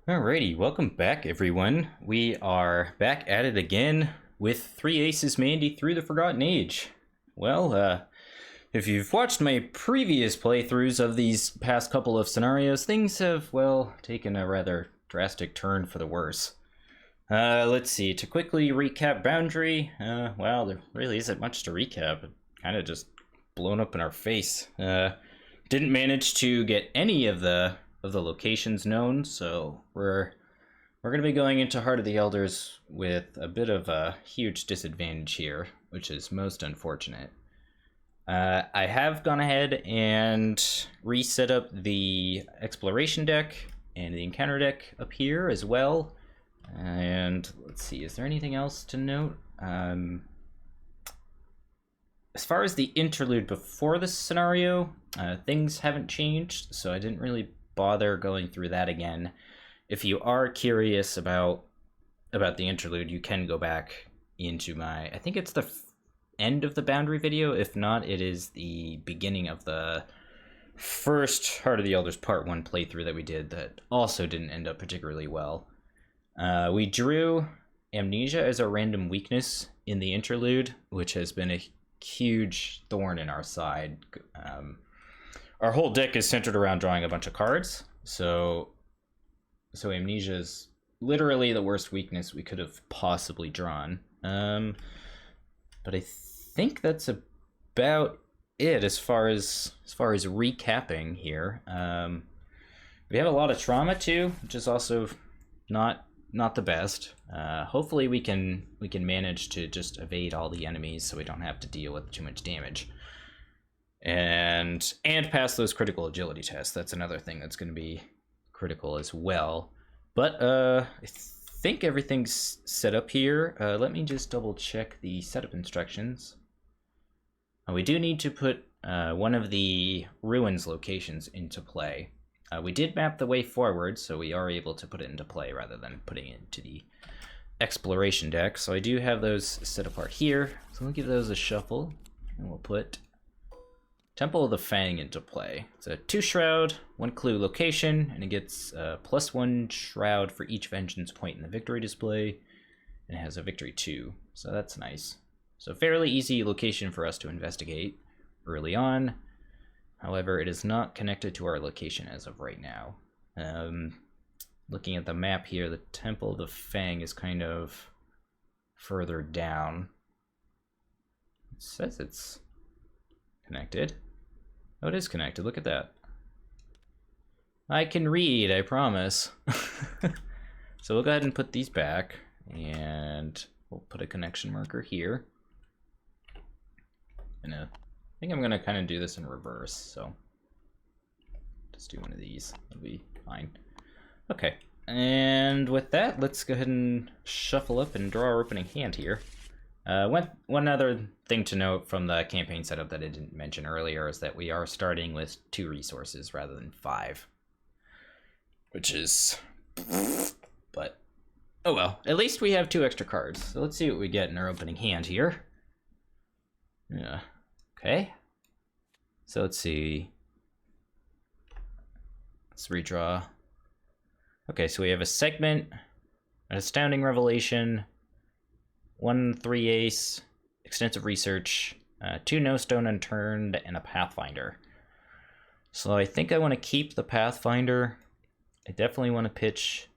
Alrighty, welcome back everyone. We are back at it again with 3 Aces Mandy through the Forgotten Age. Well, if you've watched my previous playthroughs of these past couple of scenarios, things have, well, taken a rather drastic turn for the worse. Let's see, to quickly recap Boundary, well, there really isn't much to recap. It kind of just blown up in our face. Didn't manage to get any of the locations known, so we're going to be going into Heart of the Elders with a bit of a huge disadvantage here, which is most unfortunate. I have gone ahead and reset up the exploration deck and the encounter deck up here as well. And let's see, is there anything else to note? As far as the interlude before this scenario, things haven't changed, so I didn't really bother going through that again. If you are curious about the interlude, you can go back into my, I think it's the end of the Boundary video. If not, it is the beginning of the first Heart of the Elders Part 1 playthrough that we did that also didn't end up particularly well. We drew Amnesia as a random weakness in the interlude, which has been a huge thorn in our side. Our whole deck is centered around drawing a bunch of cards, so Amnesia is literally the worst weakness we could have possibly drawn. But I think that's about it as far as recapping here. We have a lot of trauma too, which is also not the best. Hopefully we can manage to just evade all the enemies so we don't have to deal with too much damage. And pass those critical agility tests. That's another thing that's going to be critical as well. But I think everything's set up here. Let me just double check the setup instructions. We do need to put one of the ruins locations into play. We did map the way forward, so we are able to put it into play rather than putting it into the exploration deck. So I do have those set apart here. So we'll give those a shuffle, and we'll put Temple of the Fang into play. It's a 2 shroud, 1 clue location, and it gets +1 shroud for each vengeance point in the victory display, and it has a victory 2, so that's nice. So fairly easy location for us to investigate early on. However, it is not connected to our location as of right now. Looking at the map here, the Temple of the Fang is kind of further down. It says it's connected. Oh, it is connected. Look at that. I can read, I promise. So we'll go ahead and put these back, and we'll put a connection marker here. And I think I'm gonna kind of do this in reverse, so just do one of these. That'll be fine. Okay, and with that, let's go ahead and shuffle up and draw our opening hand here. One other thing to note from the campaign setup that I didn't mention earlier is that we are starting with 2 resources rather than 5. Which is... but, oh well. At least we have 2 extra cards. So let's see what we get in our opening hand here. Yeah. Okay. So let's see. Let's redraw. Okay, so we have a segment, an astounding revelation, 1 3 ace, extensive research, 2 no stone unturned, and a pathfinder. So I think I want to keep the pathfinder. I definitely want to pitch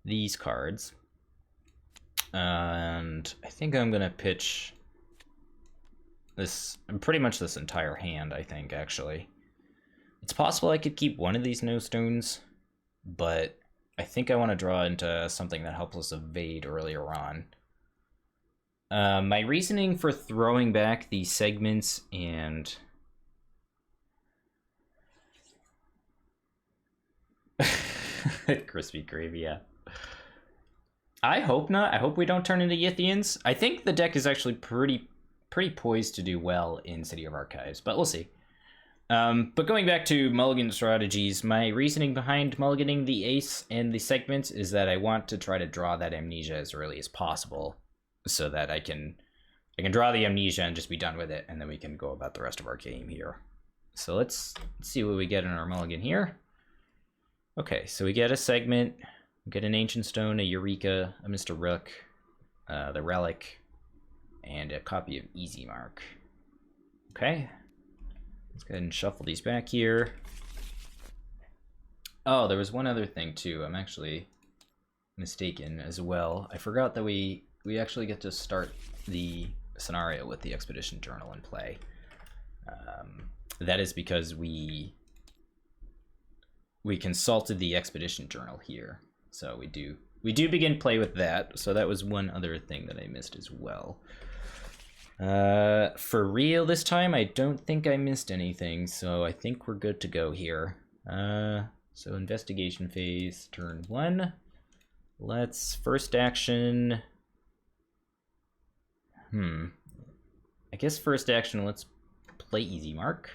these cards. And I think I'm going to pitch this, pretty much this entire hand, I think, actually. It's possible I could keep one of these no stones, but I think I want to draw into something that helps us evade earlier on. My reasoning for throwing back these segments and... Crispy gravy, yeah. I hope not. I hope we don't turn into Yithians. I think the deck is actually pretty poised to do well in City of Archives, but we'll see. But going back to mulligan strategies, my reasoning behind mulliganing the ace and the segments is that I want to try to draw that amnesia as early as possible, so that I can draw the amnesia and just be done with it, and then we can go about the rest of our game here. So let's see what we get in our mulligan here. Okay, so we get a segment, Get an Ancient Stone, a Eureka, a Mr. Rook, the Relic, and a copy of Easy Mark. Okay. Let's go ahead and shuffle these back here. Oh, there was one other thing too. I'm actually mistaken as well. I forgot that we actually get to start the scenario with the Expedition Journal in play. That is because we consulted the Expedition Journal here. So we do begin play with that. So that was one other thing that I missed as well. For real this time, I don't think I missed anything, so I think we're good to go here. So investigation phase, turn 1. Let's first action. I guess first action, let's play Easy Mark.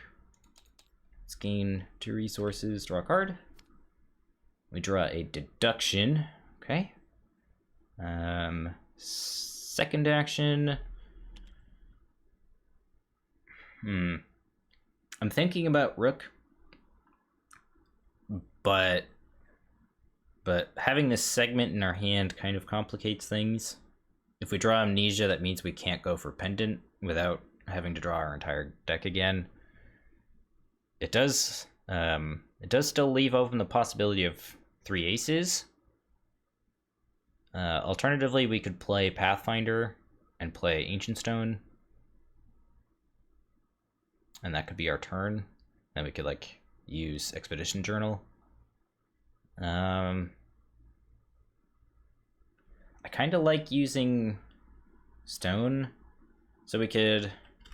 Let's gain 2 resources, draw a card. We draw a deduction, okay. Second action. I'm thinking about Rook, but having this segment in our hand kind of complicates things. If we draw Amnesia, that means we can't go for Pendant without having to draw our entire deck again. It does still leave open the possibility of 3 aces. Alternatively, we could play Pathfinder and play Ancient Stone. And that could be our turn. Then we could like use Expedition Journal. I kind of like using Stone. So we could,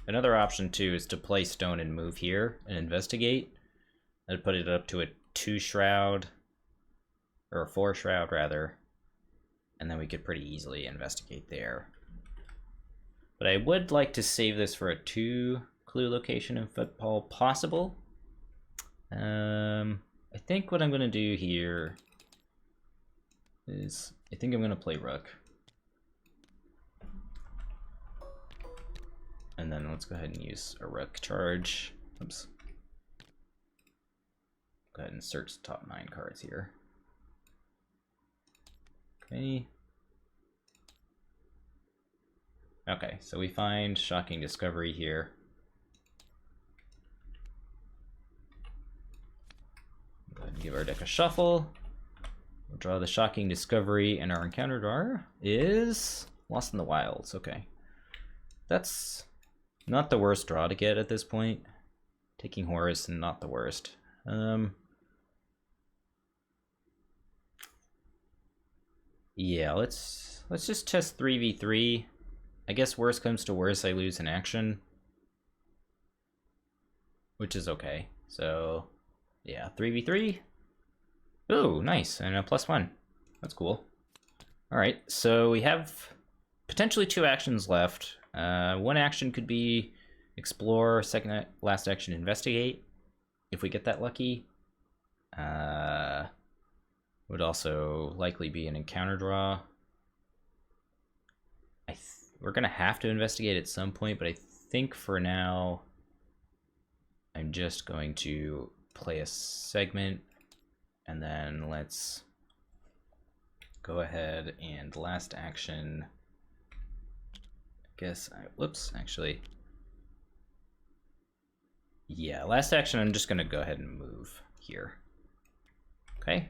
another option too is to play Stone and move here and investigate. I'd put it up to a 2 shroud, or a 4 shroud rather. And then we could pretty easily investigate there. But I would like to save this for a 2 clue location in football possible. I think what I'm going to do here is, I think I'm going to play Rook. And then let's go ahead and use a Rook charge. Oops. Go ahead and search the top 9 cards here. Okay. Okay, so we find Shocking Discovery here. Go ahead and give our deck a shuffle. We'll draw the Shocking Discovery, and our encounter drawer is Lost in the Wilds. Okay. That's not the worst draw to get at this point. Taking Horus, not the worst. Yeah, let's just test 3v3. I guess worst comes to worst, I lose an action, which is okay. So yeah, 3v3. Oh, nice, and a +1. That's cool. All right, so we have potentially 2 actions left. One action could be explore, second last action investigate, if we get that lucky. Would also likely be an encounter draw. We're gonna have to investigate at some point, but I think for now I'm just going to play a segment, and then let's go ahead and last action. Whoops, actually. Yeah, last action, I'm just gonna go ahead and move here. Okay,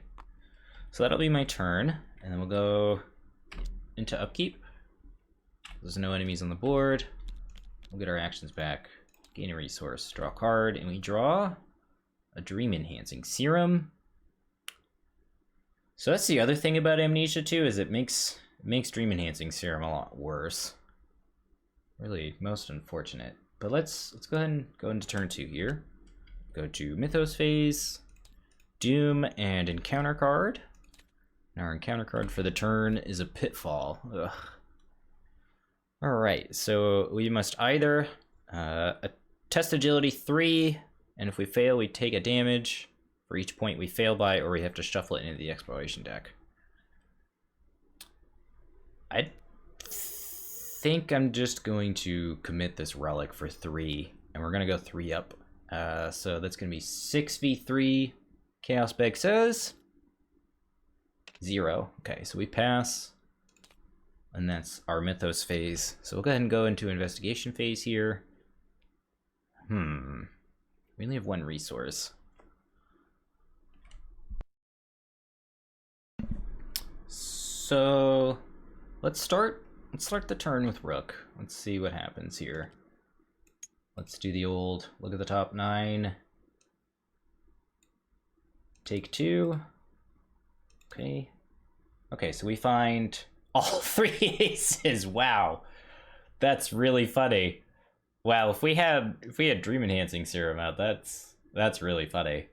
so that'll be my turn, and then we'll go into upkeep. There's no enemies on the board. We'll get our actions back. Gain a resource, draw a card, and we draw a Dream Enhancing Serum. So that's the other thing about Amnesia too, is it makes Dream Enhancing Serum a lot worse. Really most unfortunate. But let's go ahead and go into turn 2 here. Go to Mythos phase, Doom, and encounter card. And our encounter card for the turn is a Pitfall. Ugh. Alright, so we must either test agility 3, and if we fail, we take a damage for each point we fail by, or we have to shuffle it into the exploration deck. I think I'm just going to commit this relic for 3, and we're going to go 3 up. So that's going to be 6v3. Chaos Bag says 0. Okay, so we pass. And that's our Mythos phase. So we'll go ahead and go into investigation phase here. We only have 1 resource. So let's start the turn with Rook. Let's see what happens here. Let's do the old look at the top 9. Take 2. Okay. Okay, so we find all 3 aces. Wow. That's really funny. Wow, if we had Dream Enhancing Serum out, that's really funny.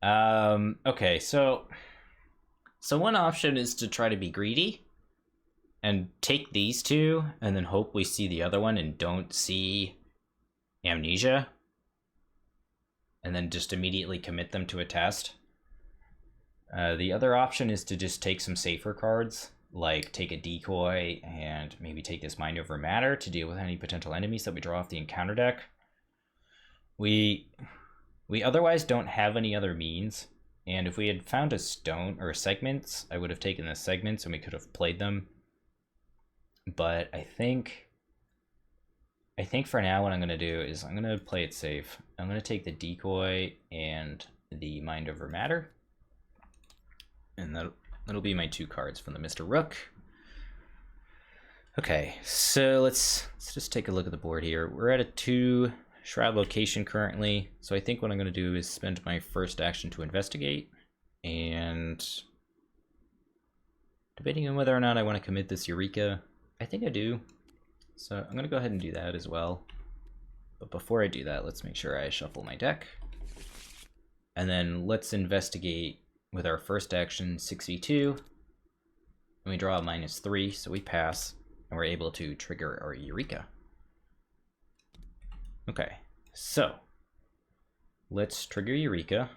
Okay, so one option is to try to be greedy and take these 2 and then hope we see the other one and don't see Amnesia, and then just immediately commit them to a test. The other option is to just take some safer cards, like take a decoy and maybe take this Mind Over Matter to deal with any potential enemies that we draw off the encounter deck. We otherwise don't have any other means, and if we had found a stone or segments, I would have taken the segments and we could have played them. But I think for now what I'm going to do is I'm going to play it safe. I'm going to take the decoy and the Mind Over Matter. And that'll be my 2 cards from the Mr. Rook. Okay, so let's just take a look at the board here. We're at a 2 Shroud location currently. So I think what I'm going to do is spend my first action to investigate. And debating on whether or not I want to commit this Eureka. I think I do. So I'm going to go ahead and do that as well. But before I do that, let's make sure I shuffle my deck. And then let's investigate with our first action, 6v2. And we draw a -3, so we pass. And we're able to trigger our Eureka. Okay, so let's trigger Eureka.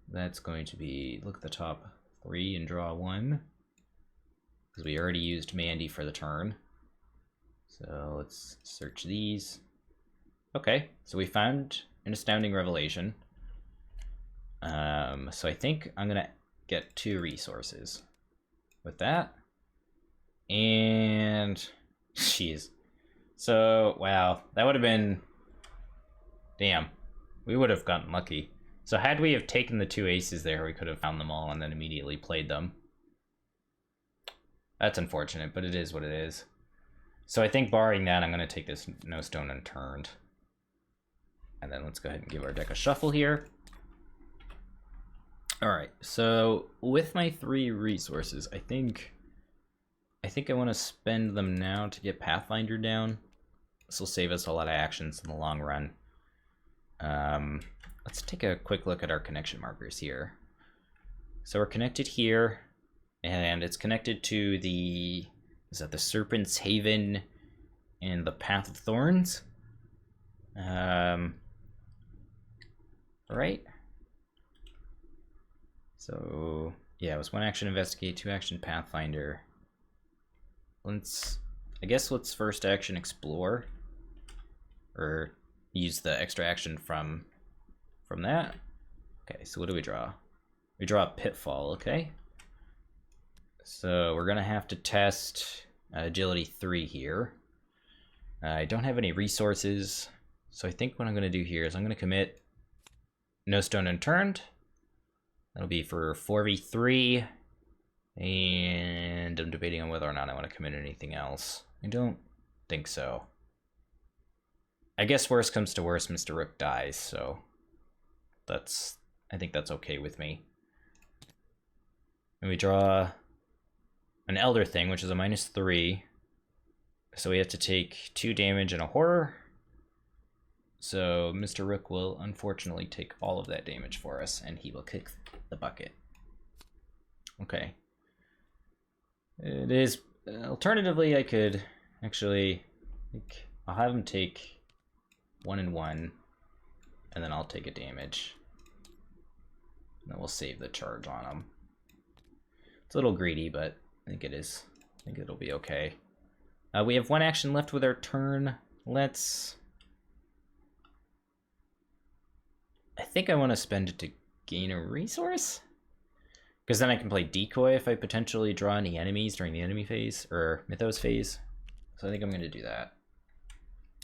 That's going to be, look at the top 3 and draw 1. Because we already used Mandy for the turn. So let's search these. Okay, so we found an astounding revelation. So I think I'm gonna get 2 resources with that. And jeez. So wow, that would have been, damn, we would have gotten lucky. So had we have taken the 2 aces there, we could have found them all and then immediately played them. That's unfortunate, but it is what it is. So I think barring that, I'm going to take this No Stone Unturned. And then let's go ahead and give our deck a shuffle here. All right, so with my 3 resources, I think I want to spend them now to get Pathfinder down. This will save us a lot of actions in the long run. Let's take a quick look at our connection markers here. So we're connected here, and it's connected to the, is that the Serpent's Haven and the Path of Thorns? Right? So yeah, it was 1 action Investigate, 2 action Pathfinder. I guess let's first action Explore, or use the extra action from that. Okay, so what do we draw? We draw a Pitfall, okay? So we're gonna have to test Agility 3 here. I don't have any resources, so I think what I'm gonna do here is I'm gonna commit No Stone Unturned. That'll be for 4v3, and I'm debating on whether or not I want to commit anything else. I don't think so. I guess worst comes to worst, Mr. Rook dies, so I think that's okay with me. And we draw an Elder Thing, which is a -3. So we have to take 2 damage and a horror. So Mr. Rook will unfortunately take all of that damage for us, and he will kick the bucket. Okay. It is, alternatively, I could actually, I'll have him take 1 and 1, and then I'll take a damage. And then we'll save the charge on him. It's a little greedy, but I think it is. I think it'll be okay. We have 1 action left with our turn. I think I want to spend it to gain a resource? Because then I can play decoy if I potentially draw any enemies during the enemy phase, or Mythos phase. So I think I'm going to do that.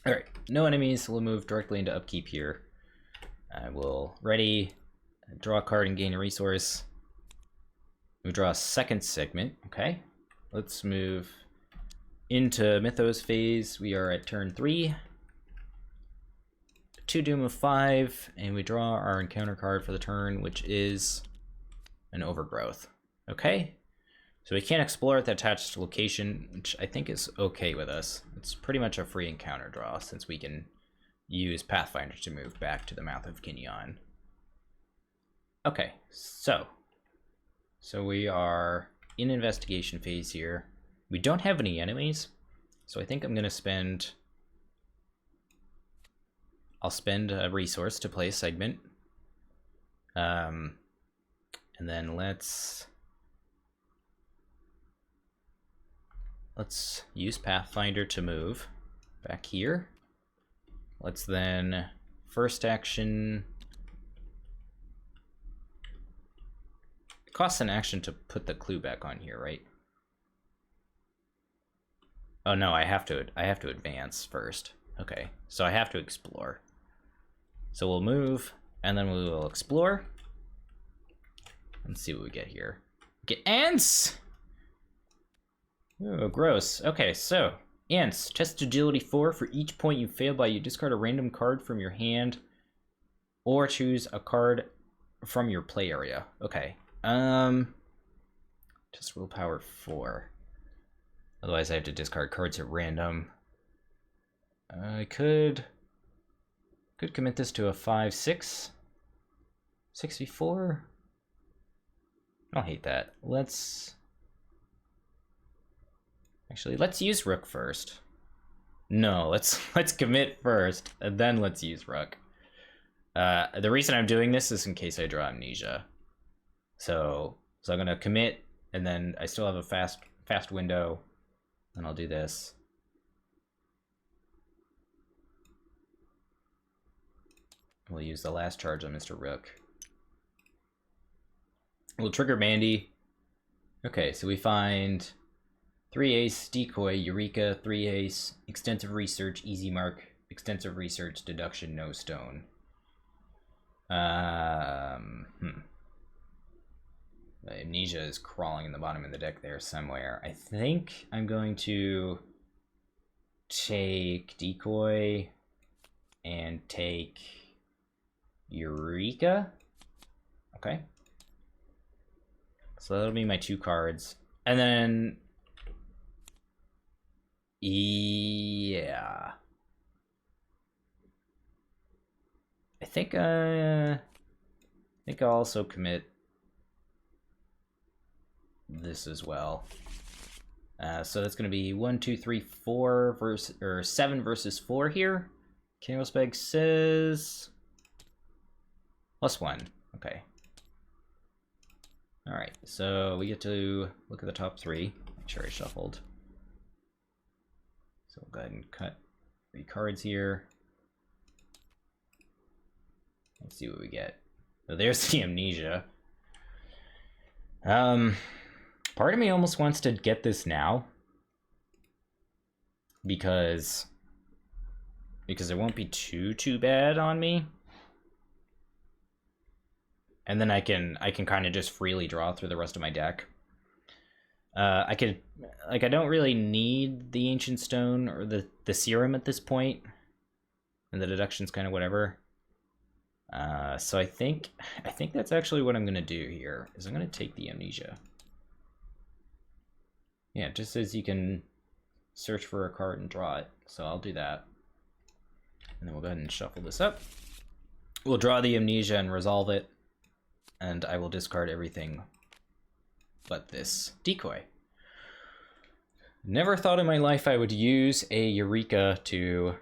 Alright, no enemies. We'll move directly into upkeep here. I will ready, draw a card and gain a resource. We draw a second segment. Okay, let's move into Mythos phase. We are at turn 3. 2 Doom of 5, and we draw our encounter card for the turn, which is an Overgrowth. Okay, so we can't explore at the attached location, which I think is okay with us. It's pretty much a free encounter draw, since we can use Pathfinder to move back to the mouth of Kinyon. Okay, so we are in investigation phase here. We don't have any enemies, so I think I'm gonna spend... I'll spend a resource to play a segment. And then let's use Pathfinder to move back here. Let's then first action. It costs an action to put the clue back on here, right? Oh no, I have to advance first. Okay, so I have to explore. So we'll move, and then we will explore. Let's see what we get here. Get ants! Oh, gross. Okay, so ants. Test agility 4. For each point you fail by, you discard a random card from your hand, or choose a card from your play area. Okay. Just willpower 4. Otherwise, I have to discard cards at random. I could commit this to a 5/6. 6v4. I don't hate that. Let's use Rook first. No, let's commit first, and then let's use Rook. The reason I'm doing this is in case I draw Amnesia. So I'm gonna commit, and then I still have a fast window, and I'll do this. We'll use the last charge on Mr. Rook. We'll trigger Mandy. Okay, so we find 3 ace, decoy, Eureka, 3 ace, extensive research, easy mark, extensive research, deduction, no stone. The Amnesia is crawling in the bottom of the deck there somewhere. I think I'm going to take decoy and take Eureka. Okay. So that'll be my 2 cards. And then... yeah. I think I'll also commit this as well. So that's going to be 1, 2, 3, 4 versus, or 7 versus 4 here. Canvasbag says +1. Okay. All right. So we get to look at the top 3. Make sure I shuffled. So we'll go ahead and cut 3 cards here. Let's see what we get. So there's the Amnesia. Part of me almost wants to get this now, because it won't be too bad on me, and then I can kind of just freely draw through the rest of my deck. I don't really need the Ancient Stone or the Serum at this point, and the deduction's kind of whatever. So I think that's actually what I'm gonna do here, is I'm gonna take the Amnesia. Yeah, it just says you can search for a card and draw it, so I'll do that. And then we'll go ahead and shuffle this up. We'll draw the Amnesia and resolve it, and I will discard everything but this decoy. Never thought in my life I would use a Eureka to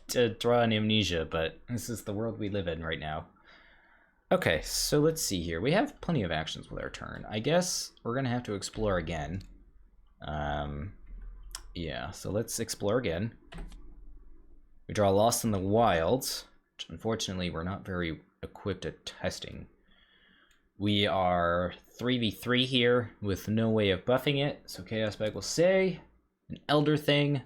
to draw an Amnesia, but this is the world we live in right now. Okay, so let's see here. We have plenty of actions with our turn. I guess we're gonna have to explore again. Yeah, so let's explore again. We draw Lost in the Wilds, which unfortunately we're not very equipped at testing. We are 3v3 here with no way of buffing it. So Chaos Bag will say an Elder Thing,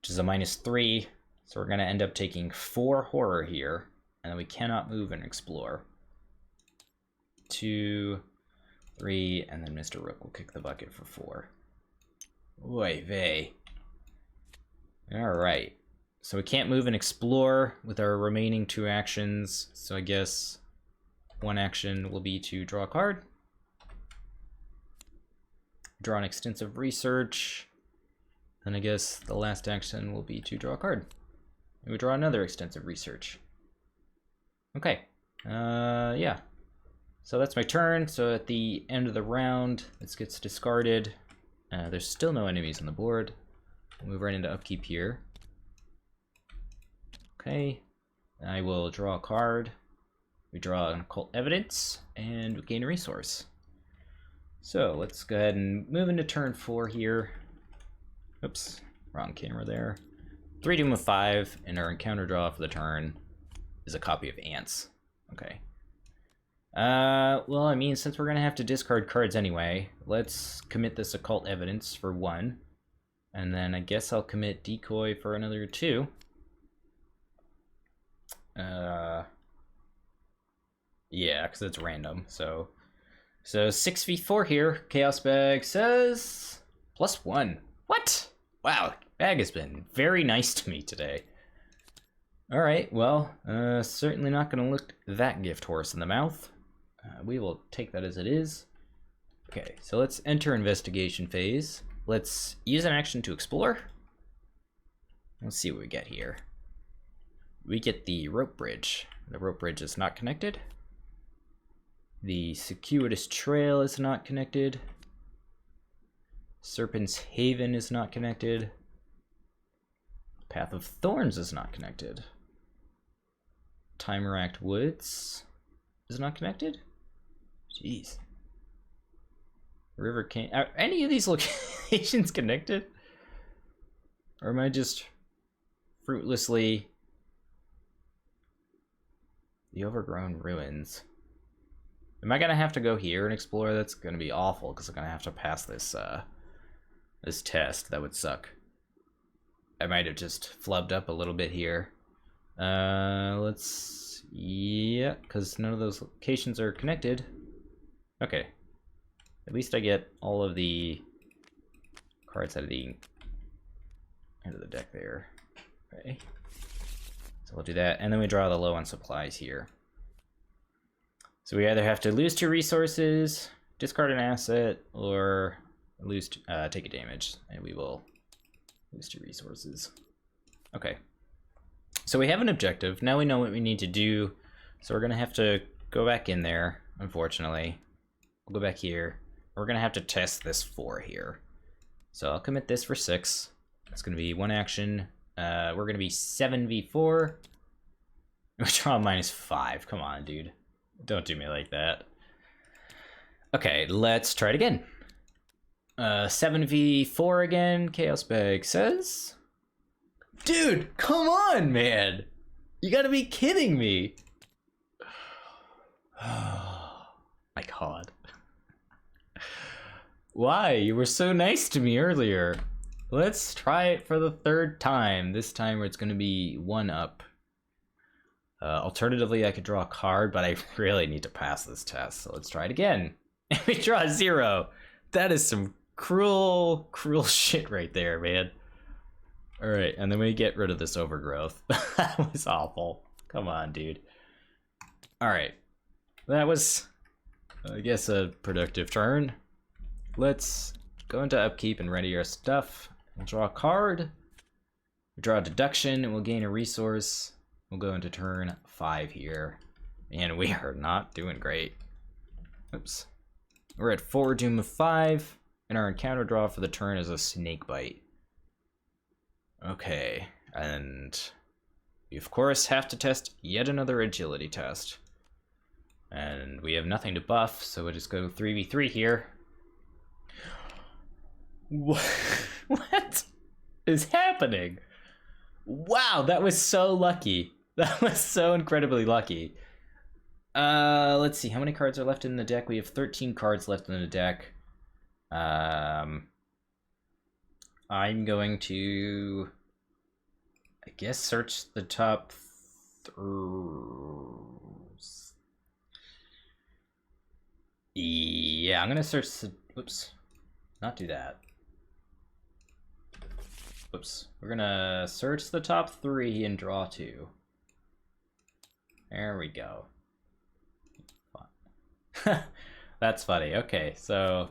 which is a -3. So we're going to end up taking 4 Horror here. And then we cannot move and explore. 2, 3, and then Mr. Rook will kick the bucket for 4. Oy vey. Alright. So we can't move and explore with our remaining 2 actions. So I guess one action will be to draw a card. Draw an extensive research. Then I guess the last action will be to draw a card. And we draw another extensive research. Okay. Yeah. So that's my turn. So at the end of the round, this gets discarded. There's still no enemies on the board. We'll move right into upkeep here. Okay. I will draw a card. We draw an occult evidence, and we gain a resource. So let's go ahead and move into turn 4 here. Oops, wrong camera there. 3 Doom of 5, and our encounter draw for the turn is a copy of Ants. Okay. Well, I mean, since we're gonna have to discard cards anyway, let's commit this occult evidence for 1. And then I guess I'll commit Decoy for another 2. Yeah, because it's random. So 6v4 here. Chaos Bag says +1. What? Wow, Bag has been very nice to me today. Alright, well, certainly not going to look that gift horse in the mouth. We will take that as it is. Okay, so let's enter investigation phase. Let's use an action to explore. Let's see what we get here. We get the rope bridge. The rope bridge is not connected. The circuitous trail is not connected. Serpent's Haven is not connected. Path of Thorns is not connected. Timeract Woods is not connected? Jeez. River Canyon. Are any of these locations connected? Or am I just fruitlessly... The Overgrown Ruins. Am I gonna have to go here and explore? That's gonna be awful because I'm gonna have to pass this this test. That would suck. I might have just flubbed up a little bit here. Yeah, because none of those locations are connected. Okay. At least I get all of the cards out of the deck there. Okay. So we'll do that, and then we draw the low on supplies here. So we either have to lose 2 resources, discard an asset, or lose take a damage, and we will lose 2 resources. Okay. So we have an objective. Now we know what we need to do. So we're gonna have to go back in there, unfortunately. We'll go back here. We're gonna have to test this 4 here. So I'll commit this for 6. It's gonna be 1 action. We're gonna be 7v4. We draw -5. Come on, dude. Don't do me like that. Okay, let's try it again. 7v4 again, Chaos Bag says. Dude, come on, man. You gotta be kidding me. My God. Why? You were so nice to me earlier. Let's try it for the 3rd time. This time it's gonna be 1 up. Alternatively, I could draw a card, but I really need to pass this test, so let's try it again. And we draw 0. That is some cruel, cruel shit right there, man. Alright, and then we get rid of this overgrowth. That was awful. Come on, dude. Alright. That was, I guess, a productive turn. Let's go into upkeep and ready our stuff. We'll draw a card. We draw a deduction, and we'll gain a resource. We'll go into turn 5 here. And we are not doing great. Oops. We're at 4 Doom of 5, and our encounter draw for the turn is a Snake Bite. Okay, and we of course have to test yet another agility test. And we have nothing to buff, so we'll just go 3v3 here. What is happening? Wow, that was so lucky. That was so incredibly lucky. Let's see, how many cards are left in the deck? We have 13 cards left in the deck. I'm going to, I guess, search the top Yeah, I'm gonna search the, whoops, not do that. Whoops, we're gonna search the top 3 and draw 2. There we go. That's funny. Okay, so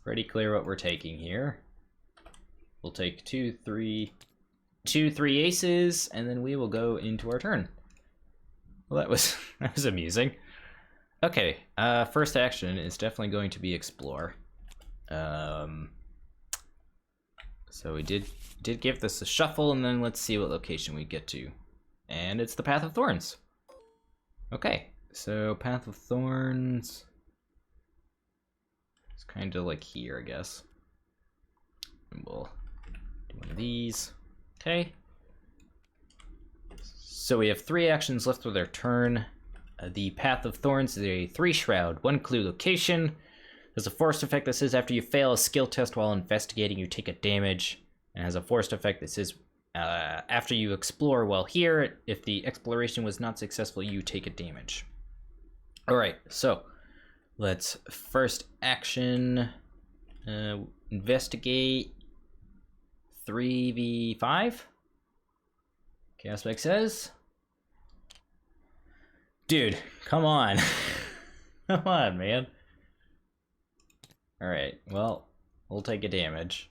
pretty clear what we're taking here. We'll take 2, 3 aces, and then we will go into our turn. Well, that was amusing. Okay, first action is definitely going to be explore. So we did give this a shuffle, and then let's see what location we get to. And it's the Path of Thorns. Okay, so Path of Thorns. It's kind of like here, I guess. And we'll do one of these. Okay. So we have 3 actions left with our turn. The Path of Thorns is a 3 shroud, 1 clue location. There's a forced effect that says after you fail a skill test while investigating, you take a damage. And has a forced effect that says after you explore while here, if the exploration was not successful, you take a damage. All right, so let's first action investigate 3v5. Chaos Spike says, dude, come on. Come on, man. All right, well, we'll take a damage.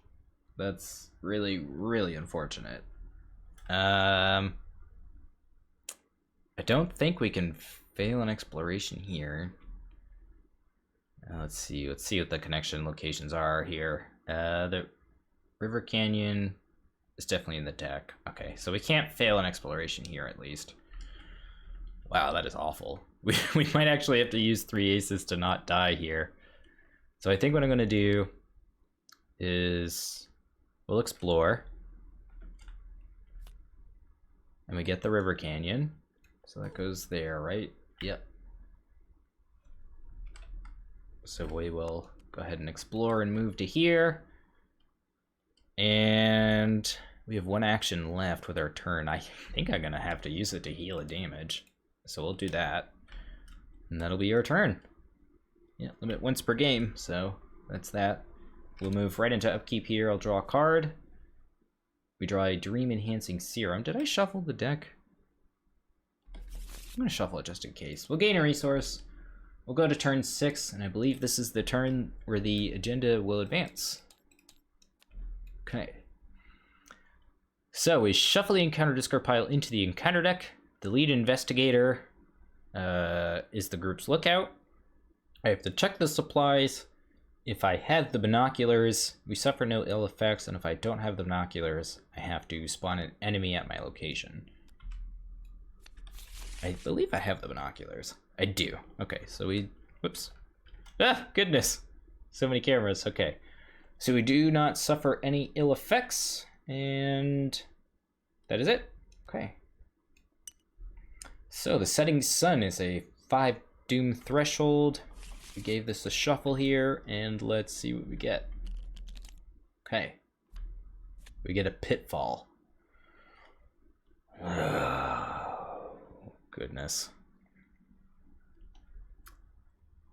That's really, really unfortunate. I don't think we can fail an exploration here. Let's see what the connection locations are here. The River Canyon is definitely in the deck. Okay, so we can't fail an exploration here at least. Wow, that is awful. We might actually have to use 3 aces to not die here. So I think what I'm gonna do is we'll explore. And we get the River Canyon. So that goes there, right? Yep. So we will go ahead and explore and move to here. And we have 1 action left with our turn. I think I'm gonna have to use it to heal a damage. So we'll do that. And that'll be our turn. Yeah, limit once per game, so that's that. We'll move right into upkeep here. I'll draw a card. We draw a Dream Enhancing Serum. Did I shuffle the deck? I'm gonna shuffle it just in case. We'll gain a resource. We'll go to turn 6, and I believe this is the turn where the agenda will advance. Okay. So we shuffle the encounter discard pile into the encounter deck. The lead investigator is the group's lookout. I have to check the supplies. If I have the binoculars, we suffer no ill effects, and if I don't have the binoculars, I have to spawn an enemy at my location. I believe I have the binoculars. I do. Okay, so we... Whoops. Ah, goodness. So many cameras. Okay. So we do not suffer any ill effects, and that is it. Okay. So the setting sun is a 5 doom threshold. We gave this a shuffle here, and let's see what we get. Okay. We get a pitfall. Oh, goodness.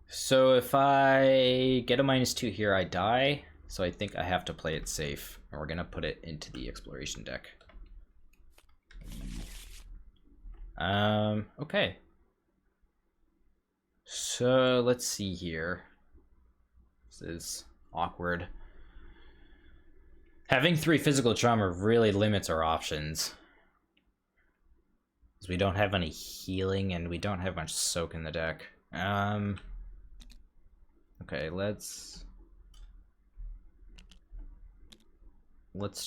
So if I get a -2 here, I die. So I think I have to play it safe. And we're gonna put it into the exploration deck. Okay. So let's see here. This is awkward. Having 3 physical trauma really limits our options. Because we don't have any healing and we don't have much soak in the deck. Okay, let's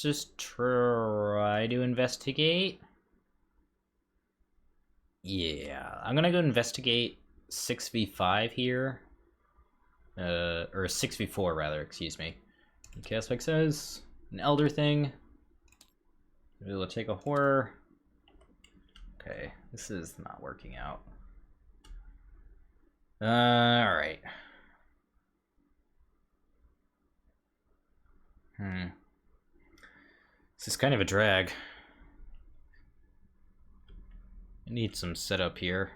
just try to investigate. Yeah, I'm gonna go investigate 6v5 here. Or 6v4 rather, excuse me. Chaos Spike says an elder thing. Maybe we'll take a horror. Okay, this is not working out. Alright. This is kind of a drag. I need some setup here.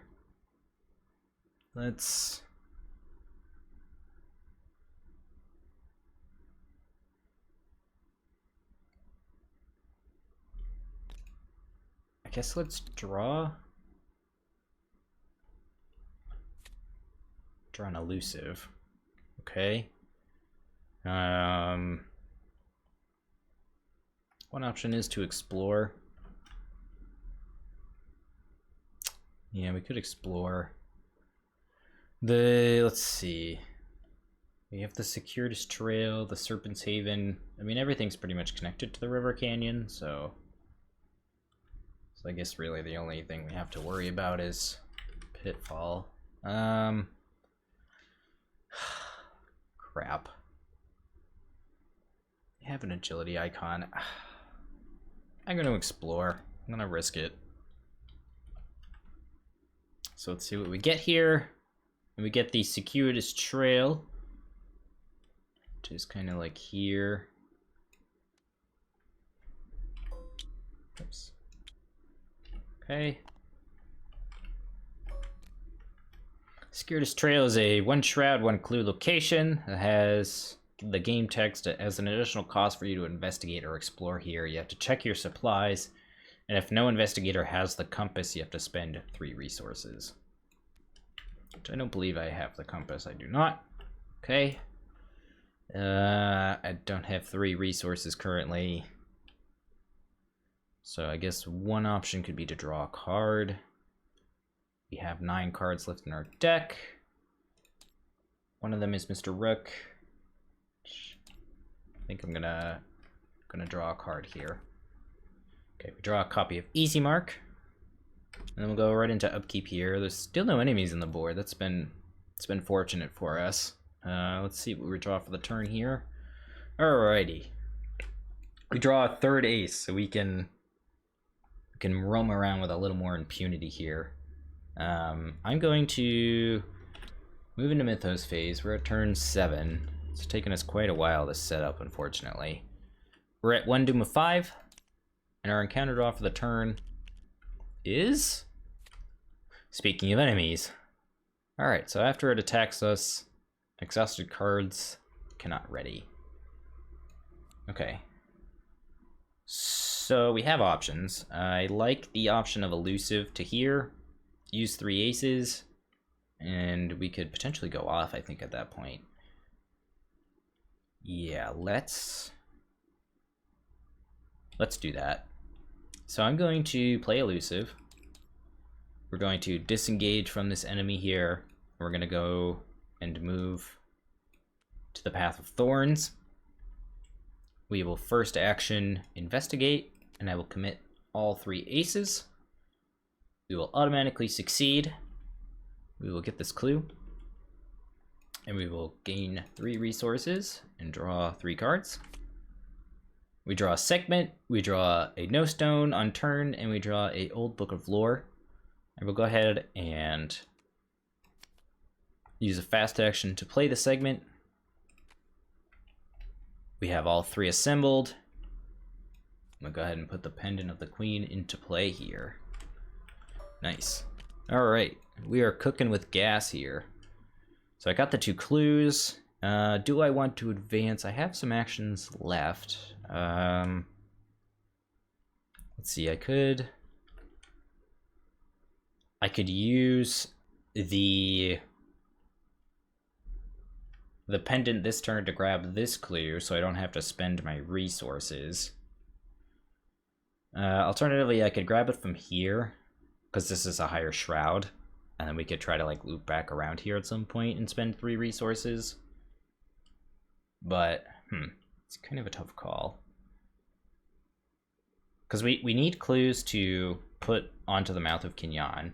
Let's... I guess let's draw an elusive. Okay. One option is to explore. Yeah, we could explore. Let's see. We have the Circuitous Trail, the Serpent's Haven. I mean, everything's pretty much connected to the River Canyon, so I guess really the only thing we have to worry about is Pitfall. Crap. We have an agility icon. I'm gonna explore. I'm gonna risk it. So let's see what we get here. And we get the Circuitous Trail, which is kind of like here. Oops. Okay. Circuitous Trail is a 1 shroud, 1 clue location that has the game text as an additional cost for you to investigate or explore here. You have to check your supplies, and if no investigator has the compass, you have to spend 3 resources. Which I don't believe I have the compass. I do not. Okay. I don't have 3 resources currently. So I guess one option could be to draw a card. We have 9 cards left in our deck. One of them is Mr. Rook. I think I'm gonna draw a card here. Okay, we draw a copy of Easy Mark. And then we'll go right into upkeep here. There's still no enemies on the board. It's been fortunate for us. Let's see what we draw for the turn here. Alrighty. We draw a 3rd ace, so we can roam around with a little more impunity here. I'm going to move into Mythos phase. We're at turn 7. It's taken us quite a while to set up, unfortunately. We're at 1 Doom of 5, and our encounter draw for the turn is... Speaking of enemies. Alright, so after it attacks us, exhausted cards cannot ready. Okay. So we have options. I like the option of elusive to here. Use 3 aces, and we could potentially go off, I think, at that point. Yeah, let's do that. So I'm going to play elusive. We're going to disengage from this enemy here. We're going to go and move to the Path of Thorns. We will first action investigate, and I will commit all 3 aces. We will automatically succeed. We will get this clue. And we will gain 3 resources and draw 3 cards. We draw a segment, we draw a no stone on turn, and we draw a old book of lore. I will go ahead and use a fast action to play the segment. We have all 3 assembled. I'm gonna go ahead and put the Pendant of the Queen into play here. Nice. Alright, we are cooking with gas here. So I got the 2 clues. Do I want to advance? I have some actions left. Let's see, I could use the pendant this turn to grab this clue so I don't have to spend my resources. Alternatively, I could grab it from here because this is a higher shroud, and then we could try to like loop back around here at some point and spend 3 resources. But it's kind of a tough call because we need clues to put onto the Mouth of Kinyan.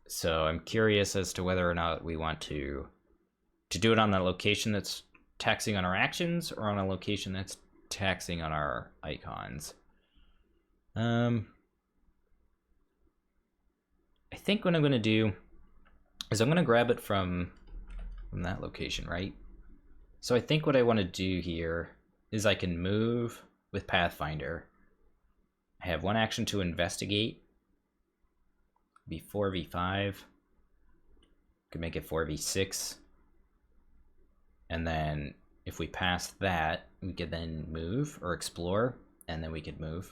So I'm curious as to whether or not we want to do it on a location that's taxing on our actions or on a location that's taxing on our icons. I think what I'm going to do is I'm going to grab it from from that location, right? So I think what I want to do here is I can move with Pathfinder. I have one action to investigate. Be 4v5. Could make it 4v6. And then if we pass that, we could then move or explore, and then we could move.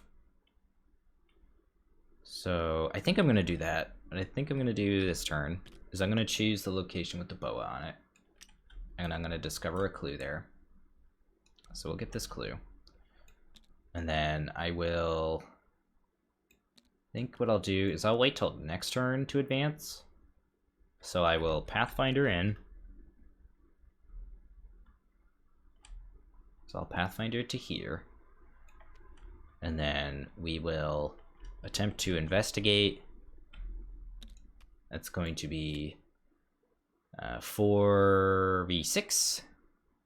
So I think I'm going to do that. What I think I'm going to do this turn is I'm going to choose the location with the boa on it. And I'm going to discover a clue there. So we'll get this clue. And then I will... I think what I'll do is I'll wait till next turn to advance. So I will Pathfinder in. So I'll Pathfinder to here. And then we will attempt to investigate. That's going to be 4v6.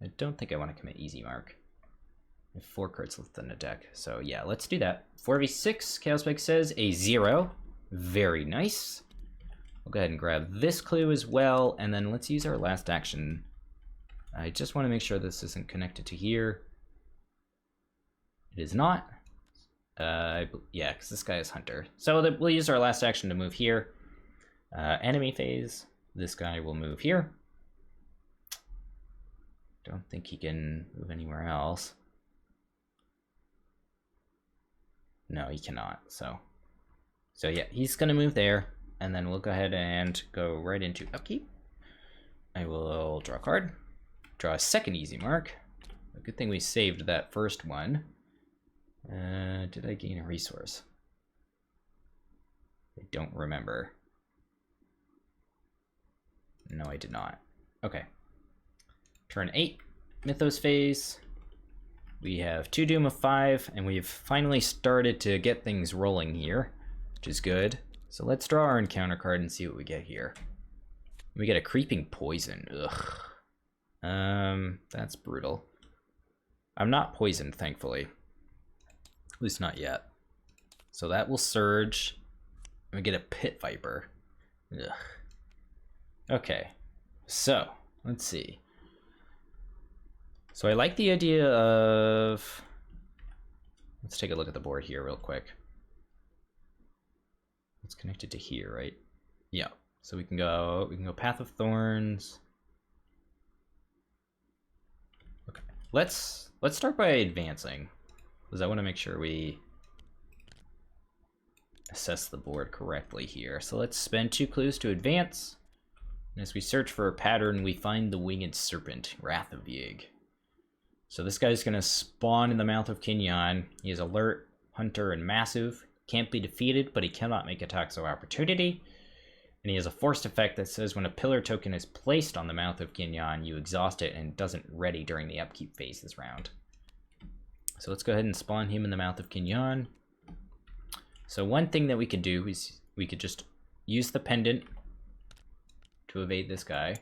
I don't think I want to commit easy mark. I have 4 cards left in the deck. So yeah, let's do that. 4v6, Chaos Spike says a 0. Very nice. We'll go ahead and grab this clue as well, and then let's use our last action. I just want to make sure this isn't connected to here. It is not. Yeah, because this guy is Hunter. So we'll use our last action to move here. Enemy phase. This guy will move here. Don't think he can move anywhere else. No, he cannot. So yeah, he's gonna move there, and then we'll go ahead and go right into upkeep. I will draw a card, draw a second easy mark. A good thing we saved that first one. Did I gain a resource? I don't remember. No, I did not. Okay. Turn 8, Mythos phase. We have 2 Doom of 5, and we've finally started to get things rolling here, which is good. So let's draw our encounter card and see what we get here. We get a Creeping Poison. Ugh. That's brutal. I'm not poisoned, thankfully. At least not yet. So that will surge. And we get a Pit Viper. Ugh. Okay. So, let's see. So I like the idea of... Let's take a look at the board here real quick. It's connected to here, right? Yeah. So we can go Path of Thorns. Okay. Let's start by advancing, because I want to make sure we assess the board correctly here. So let's spend 2 clues to advance. And as we search for a pattern, we find the Winged Serpent, Wrath of Yig. So this guy's going to spawn in the Mouth of Kinyan. He is alert, hunter, and massive. Can't be defeated, but he cannot make attacks of opportunity. And he has a forced effect that says when a pillar token is placed on the Mouth of Kinyan, you exhaust it and it doesn't ready during the upkeep phase this round. So let's go ahead and spawn him in the Mouth of Kinyan. So one thing that we could do is we could just use the pendant to evade this guy.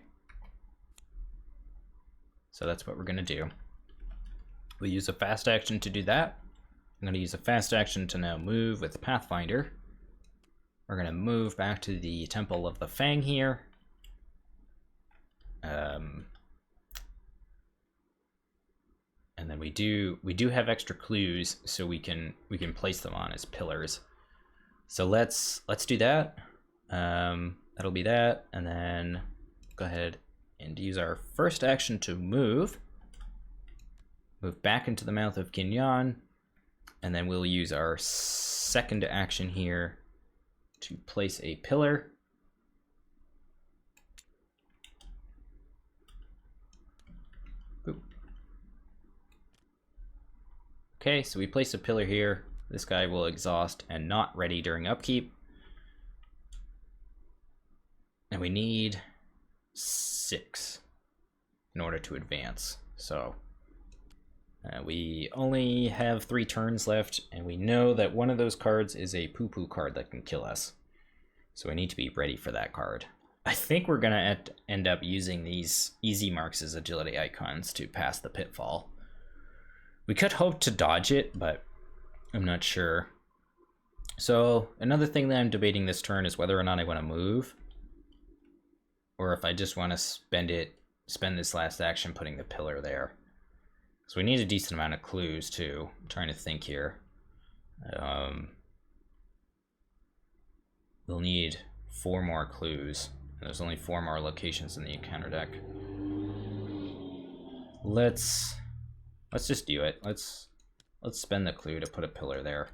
So that's what we're going to do. We'll use a fast action to do that. I'm going to use a fast action to now move with Pathfinder. We're going to move back to the Temple of the Fang here. And then we do have extra clues, so we can place them on as pillars. So let's do that. That'll be that, and then go ahead and use our first action to move back into the Mouth of Kinyan, and then we'll use our second action here to place a pillar. Boop. Okay, so we place a pillar here. This guy will exhaust and not ready during upkeep. And we need 6 in order to advance. So we only have 3 turns left, and we know that one of those cards is a poo-poo card that can kill us. So I need to be ready for that card. I think we're going to end up using these easy marks as agility icons to pass the pitfall. We could hope to dodge it, but I'm not sure. So another thing that I'm debating this turn is whether or not I want to move, or if I just want to spend it spend this last action putting the pillar there. So we need a decent amount of clues too. I'm trying to think here. We'll need 4 more clues. There's only 4 more locations in the encounter deck. Let's just do it. Let's spend the clue to put a pillar there.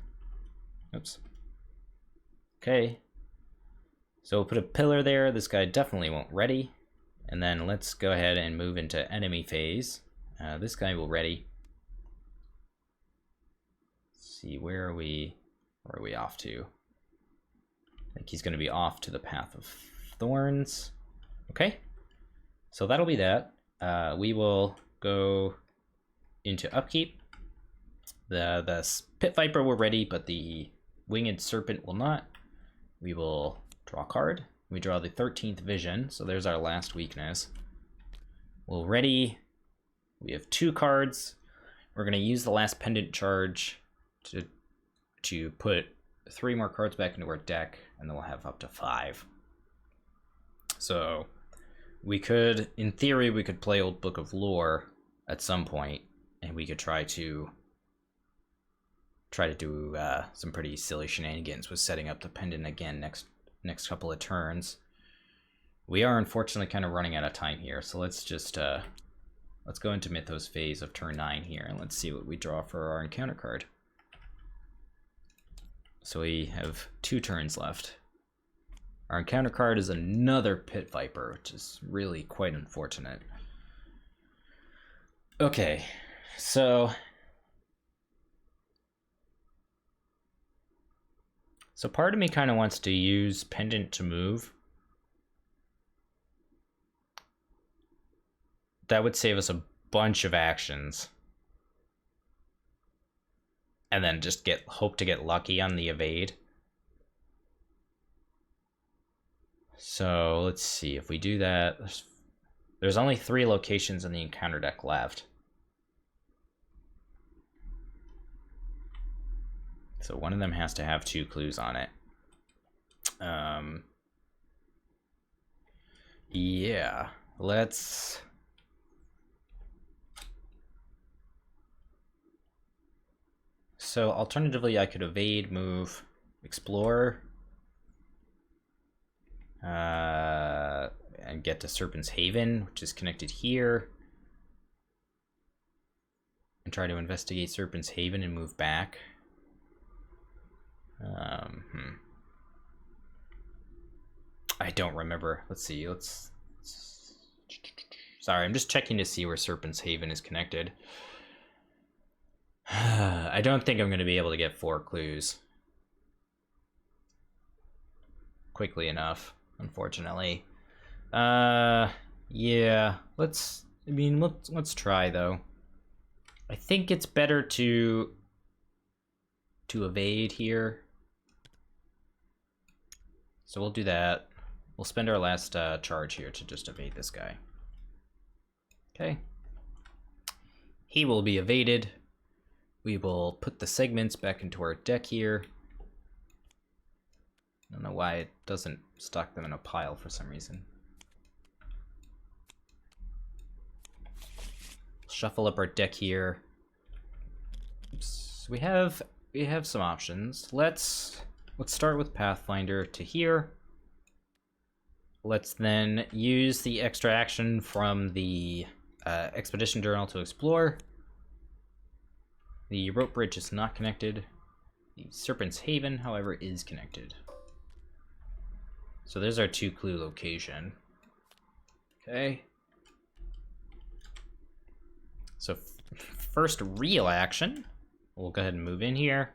Oops. Okay. So we'll put a pillar there. This guy definitely won't ready. And then let's go ahead and move into enemy phase. This guy will ready. Let's see, where are we off to? I think he's going to be off to the Path of Thorns. Okay, so that'll be that. We will go into upkeep. The Pit Viper will ready, but the Winged Serpent will not. We will draw a card. We draw the 13th Vision, so there's our last weakness. We'll ready. We have 2 cards. We're going to use the last Pendant Charge to put 3 more cards back into our deck, and then we'll have up to 5. So we could, in theory, we could play Old Book of Lore at some point, and we could try to do some pretty silly shenanigans with setting up the pendant again next couple of turns. We are unfortunately kind of running out of time here, so let's just let's go into Mythos phase of turn 9 here, and let's see what we draw for our encounter card. So we have 2 turns left. Our encounter card is another Pit Viper, which is really quite unfortunate. Okay, so part of me kind of wants to use Pendant to move. That would save us a bunch of actions. And then just hope to get lucky on the evade. So let's see, if we do that, there's only 3 locations in the encounter deck left. So one of them has to have 2 clues on it. Yeah, let's... So alternatively, I could evade, move, explore, and get to Serpent's Haven, which is connected here, and try to investigate Serpent's Haven and move back. I don't remember. Let's see. Sorry, I'm just checking to see where Serpent's Haven is connected. I don't think I'm going to be able to get 4 clues quickly enough, unfortunately. Yeah, let's try though. I think it's better to evade here. So we'll do that. We'll spend our last charge here to just evade this guy. Okay. He will be evaded. We will put the segments back into our deck here. I don't know why it doesn't stock them in a pile for some reason. Shuffle up our deck here. Oops. We have some options. Let's start with Pathfinder to here. Let's then use the extra action from the Expedition Journal to explore. The Rope Bridge is not connected. The Serpent's Haven, however, is connected. So there's our 2 clue location. Okay. So first real action. We'll go ahead and move in here.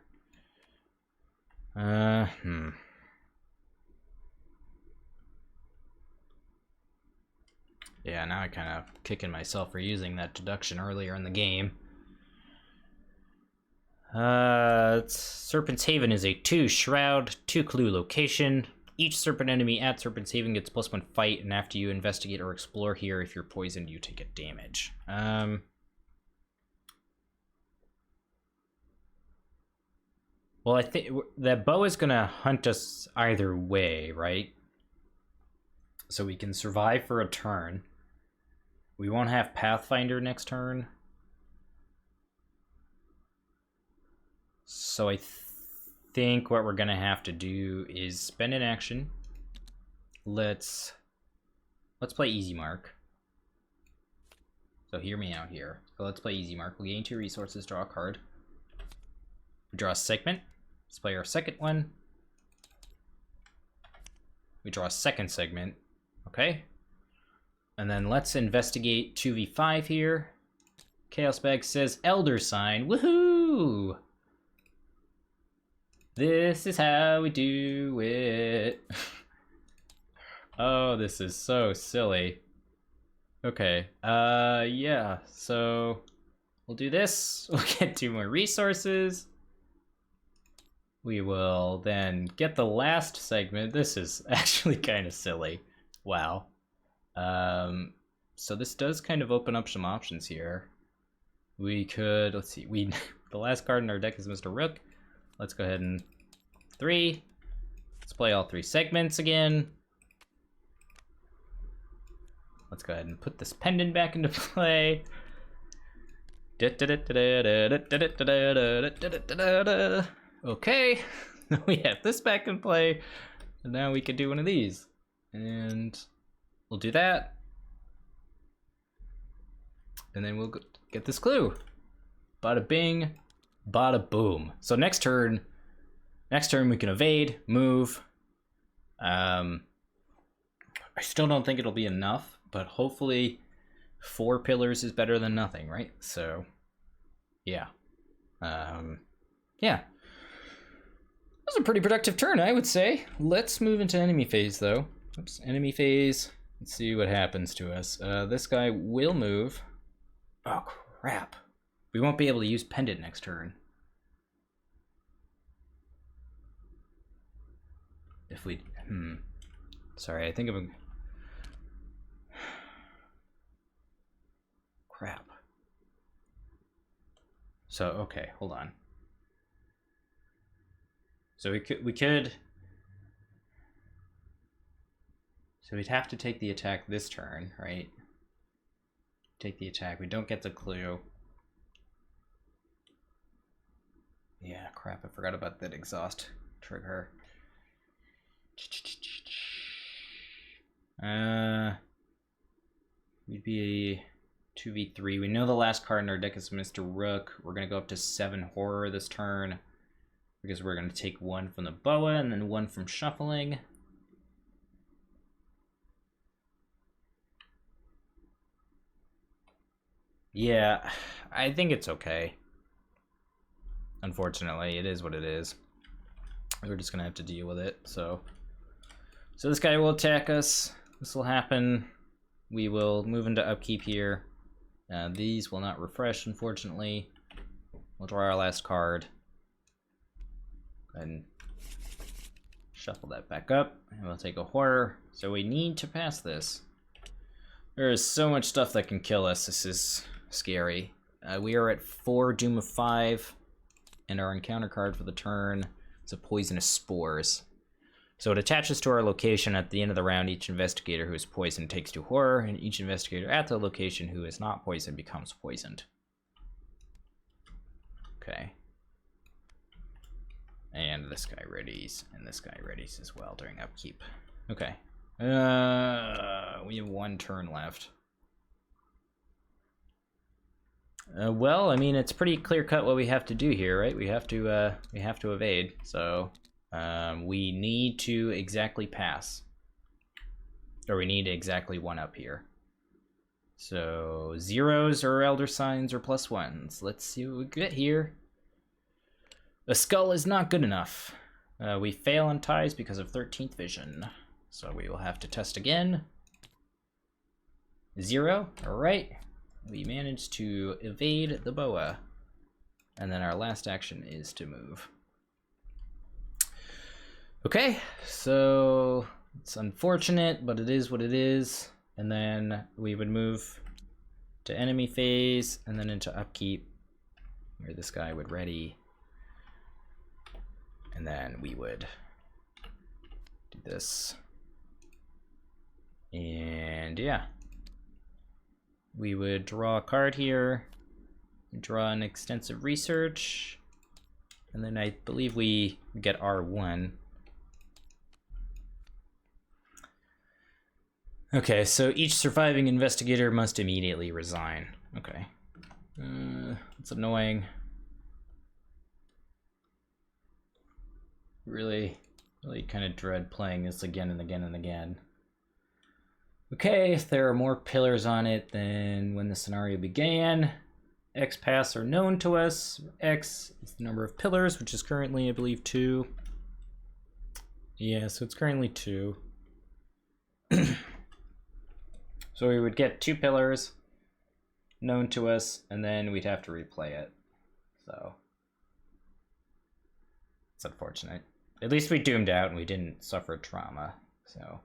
Yeah, now I kind of kicking myself for using that deduction earlier in the game. Serpent's Haven is a 2 shroud, 2 clue location. Each serpent enemy at Serpent's Haven gets +1 fight, and after you investigate or explore here, if you're poisoned, you take a damage. Well, I think that bow is gonna hunt us either way, right? So we can survive for a turn. We won't have Pathfinder next turn. So I think what we're gonna have to do is spend an action. Let's play Easy Mark. So hear me out here. So let's play Easy Mark. We'll gain 2 resources, draw a card. We draw a segment. Let's play our second one. We draw a second segment. Okay. And then let's investigate 2v5 here. Chaos Bag says Elder Sign. Woohoo! This is how we do it. Oh, this is so silly. Okay, yeah, so we'll do this. We'll get 2 more resources. We will then get the last segment. This is actually kind of silly. Wow. So this does kind of open up some options here. We could, let's see, the last card in our deck is Mr. Rook. Let's go ahead and 3. Let's play all 3 segments again. Let's go ahead and put this pendant back into play. Okay, we have this back in play, and now we can do one of these. And we'll do that. And then we'll get this clue. Bada bing, bada boom. So next turn we can evade, move. I still don't think it'll be enough, but hopefully 4 pillars is better than nothing, right? So, yeah. Yeah. That was a pretty productive turn, I would say. Let's move into enemy phase, though. Oops, enemy phase. Let's see what happens to us. This guy will move. Oh, crap. We won't be able to use Pendant next turn. If we... Sorry, I think of a... Crap. So, okay, hold on. So we could... So we'd have to take the attack this turn, right? Take the attack. We don't get the clue. Yeah, crap, I forgot about that exhaust trigger. We'd be 2v3. We know the last card in our deck is Mr. Rook. We're gonna go up to 7 horror this turn because we're gonna take 1 from the boa and then 1 from shuffling. Yeah, I think it's okay. Unfortunately, it is what it is. We're just gonna have to deal with it. So this guy will attack us. This will happen. We will move into upkeep here. These will not refresh, unfortunately. We'll draw our last card. Go ahead and shuffle that back up, and we'll take a horror. So we need to pass this. There is so much stuff that can kill us. This is scary. We are at 4 Doom of 5, and our encounter card for the turn is a Poisonous Spores. So it attaches to our location at the end of the round. Each investigator who is poisoned takes 2 horror, and each investigator at the location who is not poisoned becomes poisoned. Okay. And this guy readies, and this guy readies as well during upkeep. Okay. We have 1 turn left. Well, I mean, it's pretty clear cut what we have to do here, right? We have to evade. So we need to exactly pass, or we need exactly 1 up here. So 0s or Elder Signs or +1s. Let's see what we get here. A skull is not good enough. We fail on ties because of 13th vision. So we will have to test again. 0, all right. We managed to evade the boa. And then our last action is to move. Okay, so it's unfortunate, but it is what it is. And then we would move to enemy phase and then into upkeep, where this guy would ready. And then we would do this. And yeah. we would draw a card here, draw an extensive research, and then I believe we get R1. Okay, so each surviving investigator must immediately resign. Okay. It's annoying. Really kind of dread playing this again and again and again. Okay, if there are more pillars on it than when the scenario began, X paths are known to us. X is the number of pillars, which is currently, I believe, 2. Yeah, so it's currently 2. So we would get 2 pillars known to us, and then we'd have to replay it. So it's unfortunate. At least we doomed out and we didn't suffer trauma. So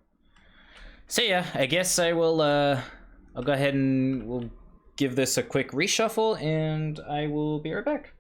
yeah, I guess I will I'll go ahead and we'll give this a quick reshuffle, and I will be right back.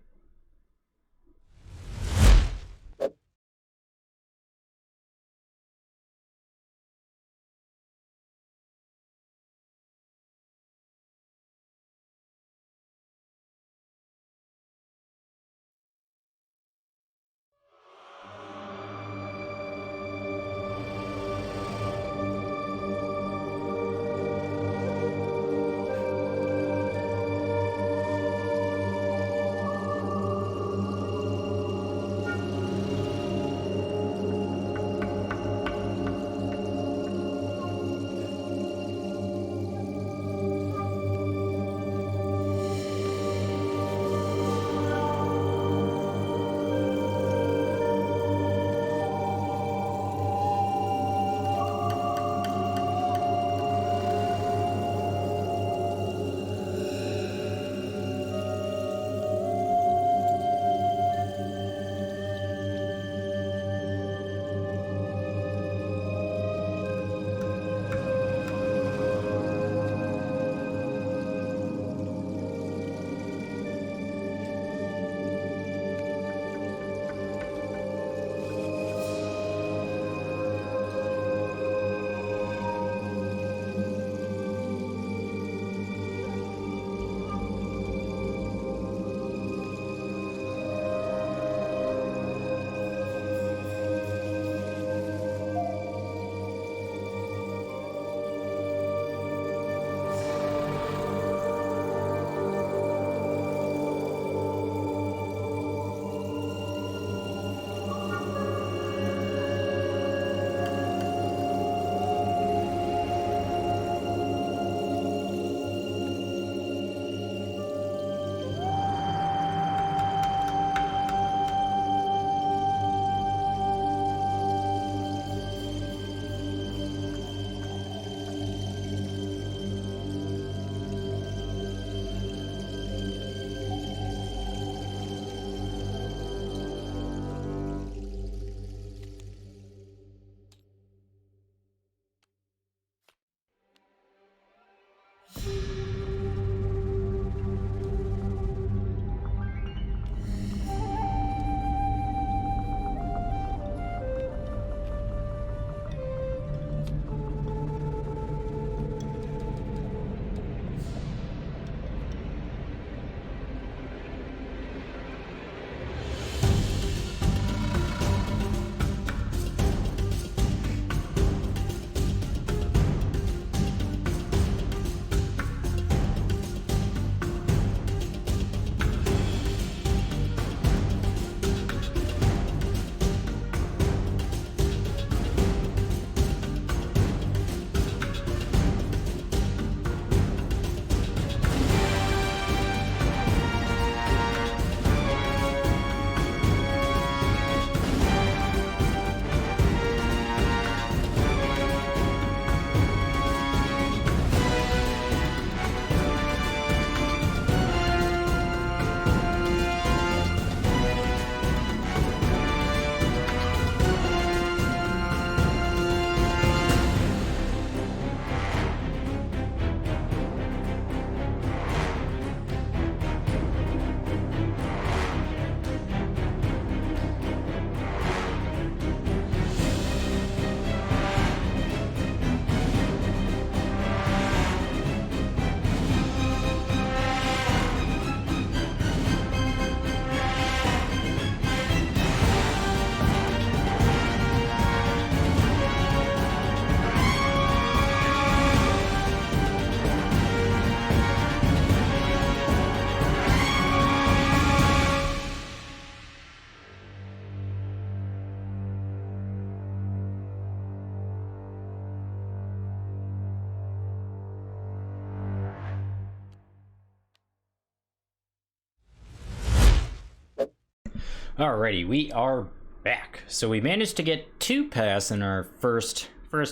Alrighty, we are back. So we managed to get 2 pass in our first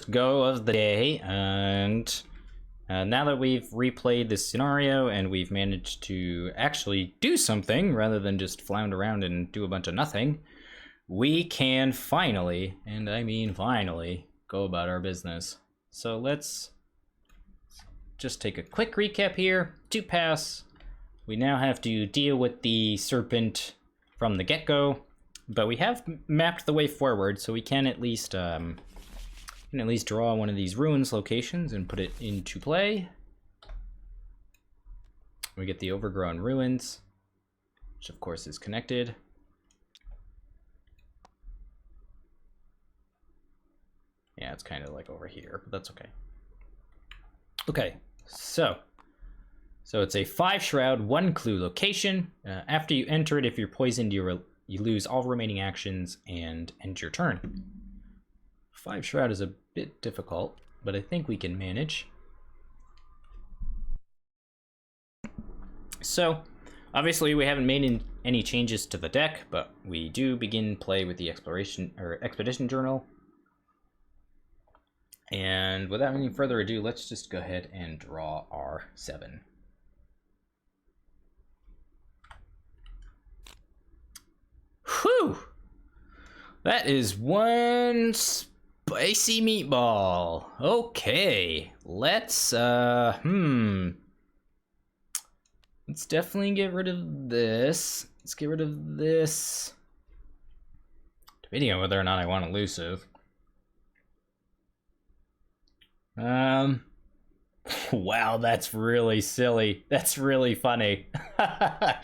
go of the day, and now that we've replayed this scenario and we've managed to actually do something rather than just flounder around and do a bunch of nothing, we can finally, and I mean finally, go about our business. So let's just take a quick recap here. 2 pass. We now have to deal with the serpent from the get-go, but we have mapped the way forward, so we can at least draw one of these ruins locations and put it into play. We get the overgrown ruins, which of course is connected. Yeah, it's kind of like over here, but that's okay. Okay, so it's a 5 shroud, 1 clue location. After you enter it, if you're poisoned, you lose all remaining actions and end your turn. 5 shroud is a bit difficult, but I think we can manage. So, obviously we haven't made any changes to the deck, but we do begin play with the expedition journal. And without any further ado, let's just go ahead and draw our 7. Whew! That is 1 spicy meatball. Okay, let's let's definitely get rid of this. Let's get rid of this. Depending on whether or not I want elusive. Wow, that's really silly. That's really funny. I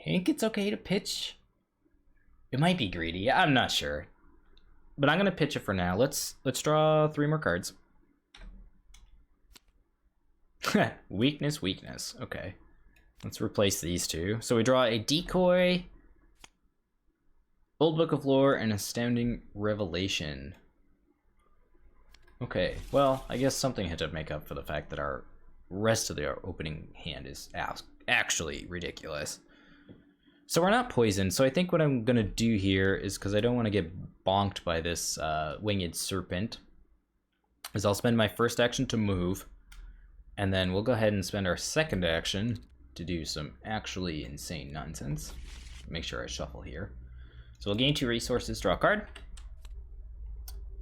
think it's okay to pitch. It might be greedy. I'm not sure, but I'm gonna pitch it for now. Let's draw 3 more cards. Weakness. Okay, let's replace these 2. So we draw a decoy, Old Book of Lore, and Astounding Revelation. Okay, well, I guess something had to make up for the fact that our rest of the opening hand is actually ridiculous. So we're not poisoned, so I think what I'm gonna do here is, because I don't want to get bonked by this winged serpent, is I'll spend my first action to move, and then we'll go ahead and spend our second action to do some actually insane nonsense. Make sure I shuffle here. So we'll gain 2 resources, draw a card,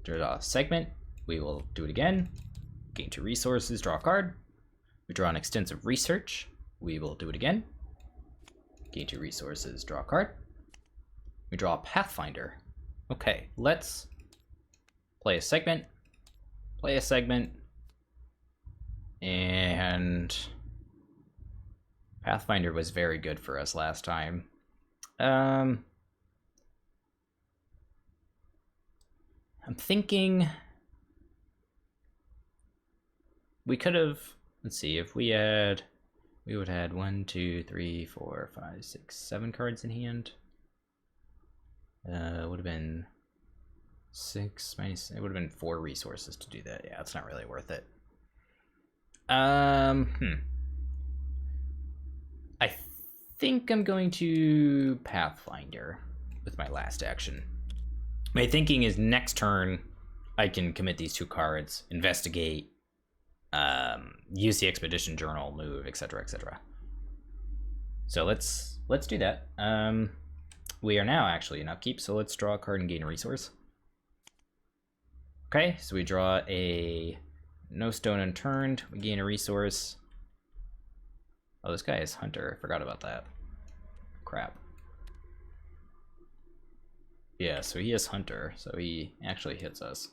draw a segment, we will do it again, gain 2 resources, draw a card, we draw an extensive research, we will do it again, gain 2 resources, draw a card, we draw a pathfinder. Okay, let's play a segment, and pathfinder was very good for us last time. I'm thinking we could have, let's see, if we would have had 1, 2, 3, 4, 5, 6, 7 cards in hand. Would have been 6 minus, it would have been 4 resources to do that. Yeah, it's not really worth it. I think I'm going to Pathfinder with my last action. My thinking is next turn I can commit these 2 cards, investigate, use the expedition journal, move, etc., etc. So let's do that. We are now actually in upkeep, so let's draw a card and gain a resource. Okay, so we draw a no stone unturned, we gain a resource. Oh, this guy is Hunter, I forgot about that. Crap. Yeah, so he is Hunter, so he actually hits us.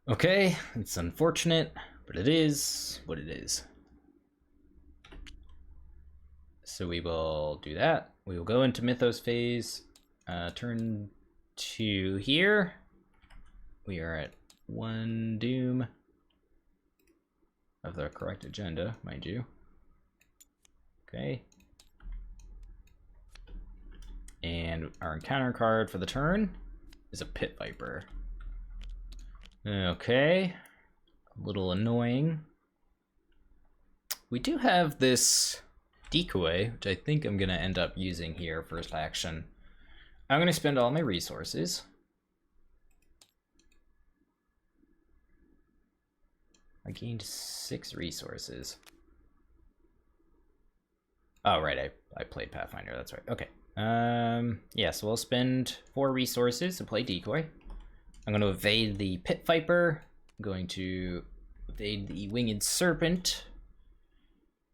Okay, it's unfortunate, but it is what it is. So we will do that. We will go into Mythos phase. Turn 2 here. We are at 1 doom of the correct agenda, mind you. Okay. And our encounter card for the turn is a Pit Viper. Okay. A little annoying. We do have this decoy, which I think I'm gonna end up using here first action. I'm gonna spend all my resources. I gained 6 resources. Oh, right, I played Pathfinder, that's right. Okay. Yeah, so I'll spend 4 resources to play decoy. I'm going to evade the pit viper. I'm going to evade the winged serpent.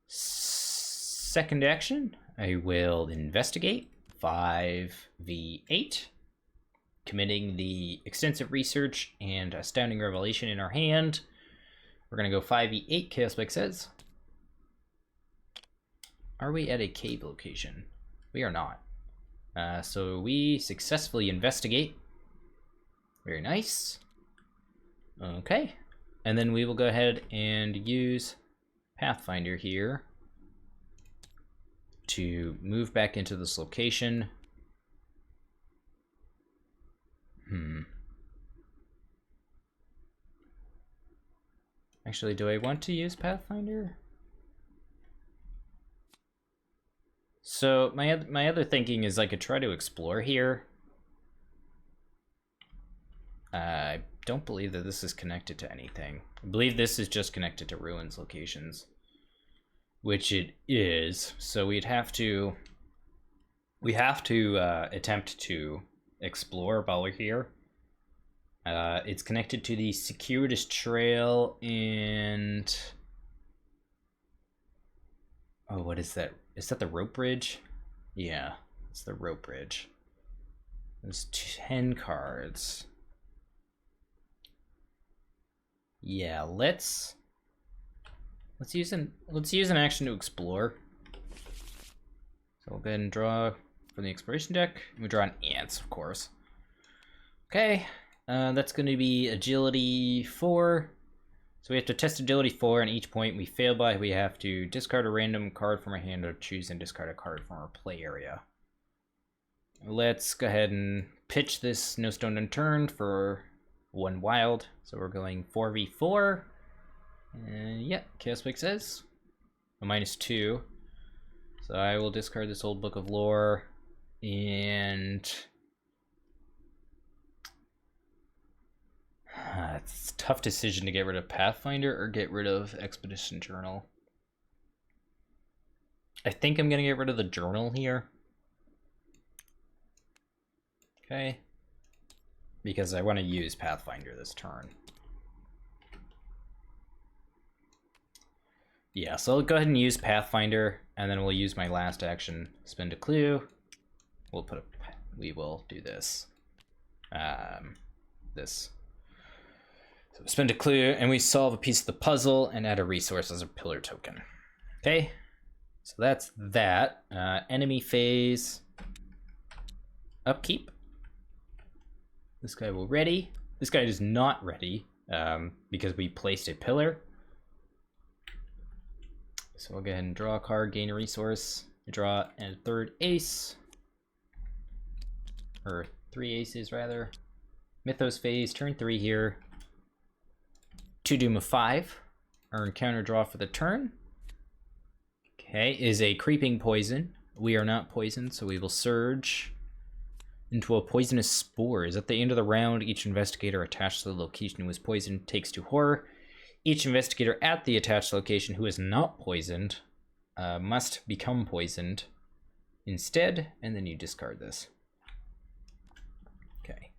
Second action, I will investigate. 5v8. Committing the extensive research and astounding revelation in our hand. We're going to go 5v8, Chaos Spike says. Are we at a cave location? We are not. So we successfully investigate. Very nice. Okay. And then we will go ahead and use Pathfinder here to move back into this location. Actually, do I want to use Pathfinder? So my other thinking is I could try to explore here. I don't believe that this is connected to anything. I believe this is just connected to ruins locations, which it is. So we have to attempt to explore while we're here. It's connected to the circuitous trail and oh, what is that? Is that the rope bridge? Yeah, it's the rope bridge. There's 10 cards. Yeah, let's use an action to explore. So we'll go ahead and draw from the exploration deck. We draw an ants, of course. Okay, that's going to be agility 4. So we have to test agility 4, and each point we fail by, we have to discard a random card from our hand or choose and discard a card from our play area. Let's go ahead and pitch this No Stone Unturned for 1 wild. So we're going 4v4. And yeah, Chaos Spike says a -2. So I will discard this old book of lore, and it's a tough decision to get rid of Pathfinder or get rid of Expedition Journal. I think I'm gonna get rid of the journal here. Okay. Because I want to use Pathfinder this turn. Yeah, so I'll go ahead and use Pathfinder, and then we'll use my last action, spend a clue. We will do this. So spend a clue, and we solve a piece of the puzzle and add a resource as a pillar token. Okay, so that's that. Enemy phase. Upkeep. This guy will ready. This guy is not ready because we placed a pillar. So we'll go ahead and draw a card, gain a resource. We draw a 3rd ace. Or 3 aces, rather. Mythos phase, turn 3 here. 2 Doom of 5. Earn counter draw for the turn. Okay, is a creeping poison. We are not poisoned, so we will surge into a poisonous spores. At the end of the round, each investigator attached to the location who was poisoned takes 2 horror. Each investigator at the attached location who is not poisoned must become poisoned instead, and then you discard this. Okay.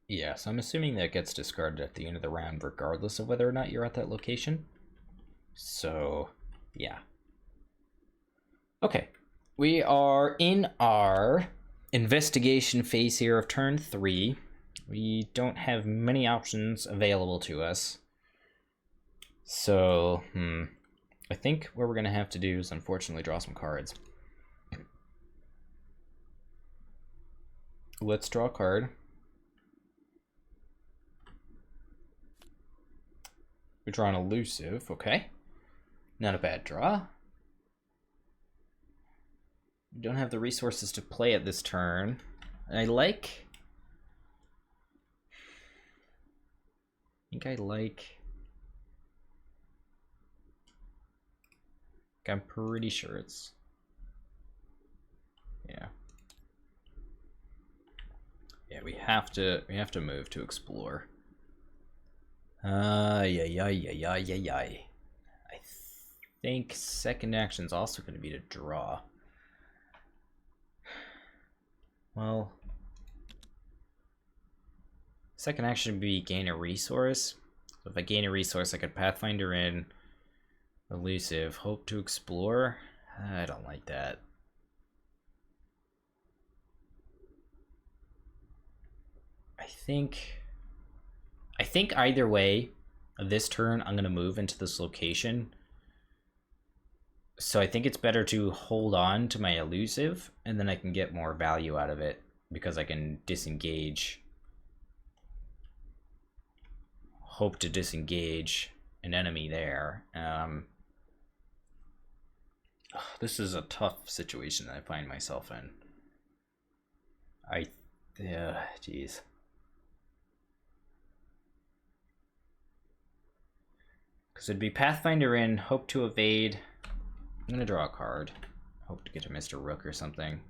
Yeah, so I'm assuming that gets discarded at the end of the round regardless of whether or not you're at that location. So, yeah. Okay, we are in our investigation phase here of turn 3. We don't have many options available to us. So, I think what we're going to have to do is unfortunately draw some cards. Let's draw a card. We draw an elusive, okay. Not a bad draw. We don't have the resources to play at this turn. think I like... I'm pretty sure it's... Yeah. Yeah, we have to move to explore. I think second action's also going to be to draw. Well, second action would be gain a resource. So if I gain a resource, I could Pathfinder in, elusive, hope to explore. I don't like that. I think either way, this turn I'm gonna move into this location. So I think it's better to hold on to my elusive, and then I can get more value out of it because I can disengage. Hope to disengage an enemy there. This is a tough situation that I find myself in. Jeez. Because it'd be Pathfinder in, hope to evade. I'm gonna draw a card. Hope to get to Mr. Rook or something.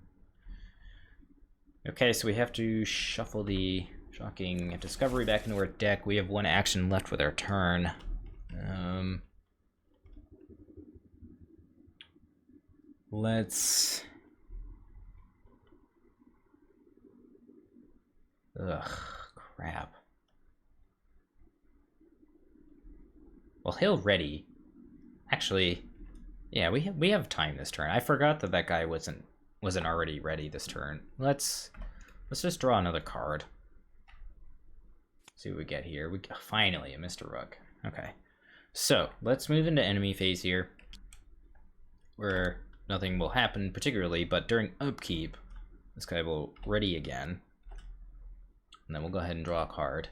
Okay, so we have to shuffle the shocking discovery back into our deck. We have one action left with our turn. Let's... Ugh, crap. Well, he'll ready. Actually, yeah, we have time this turn. I forgot that that guy wasn't already ready this turn. Let's just draw another card. See what we get here. We finally a Mr. Rook. Okay, so let's move into enemy phase here, where nothing will happen particularly, but during upkeep, this guy will ready again, and then we'll go ahead and draw a card.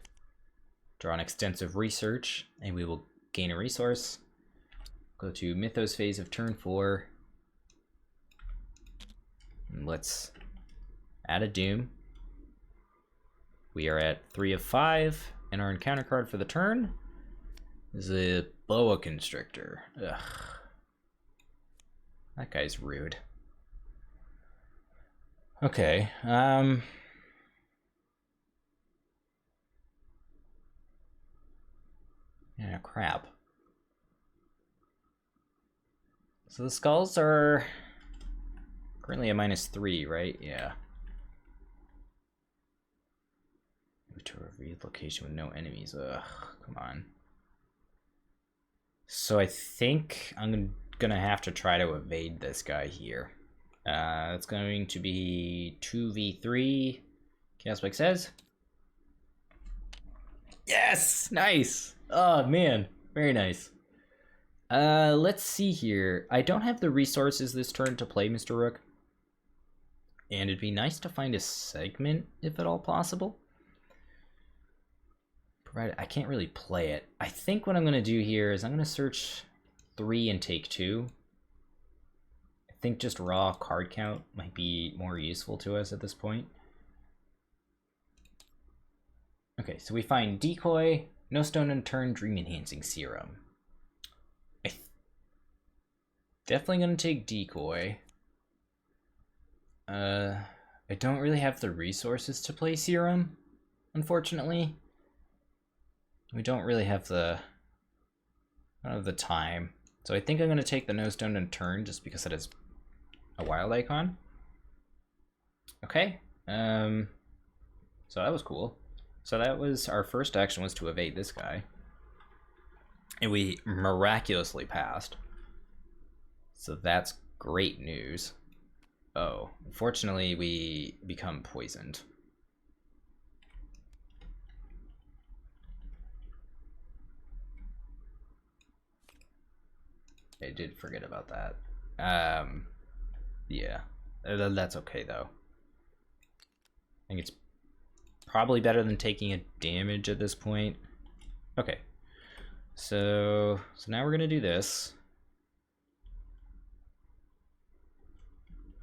Draw an extensive research, and we will gain a resource. Go to Mythos phase of turn 4. And let's add a Doom. We are at 3 of 5, and our encounter card for the turn is a Boa Constrictor. Ugh. That guy's rude. Okay, yeah, crap. So the skulls are currently a -3, right? Yeah. Move to a revealed location with no enemies. Ugh, come on. So I think I'm gonna have to try to evade this guy here. It's going to be 2v3. Chaos Spike says. Yes! Nice! Oh, man. Very nice. Let's see here. I don't have the resources this turn to play Mr. Rook. And it'd be nice to find a segment, if at all possible. Provided I can't really play it. I think what I'm going to do here is I'm going to search 3 and take 2. I think just raw card count might be more useful to us at this point. Okay, so we find Decoy, No Stone Unturned, Dream Enhancing Serum. Definitely gonna take Decoy. I don't really have the resources to play Serum, unfortunately. We don't really have the time. So I think I'm gonna take the No Stone Unturned just because it is a wild icon. Okay. So that was cool. So that was our first action, was to evade this guy. And we miraculously passed. So that's great news. Oh, unfortunately we become poisoned. I did forget about that. Yeah, that's okay though. I think it's probably better than taking a damage at this point. Okay, so now we're gonna do this.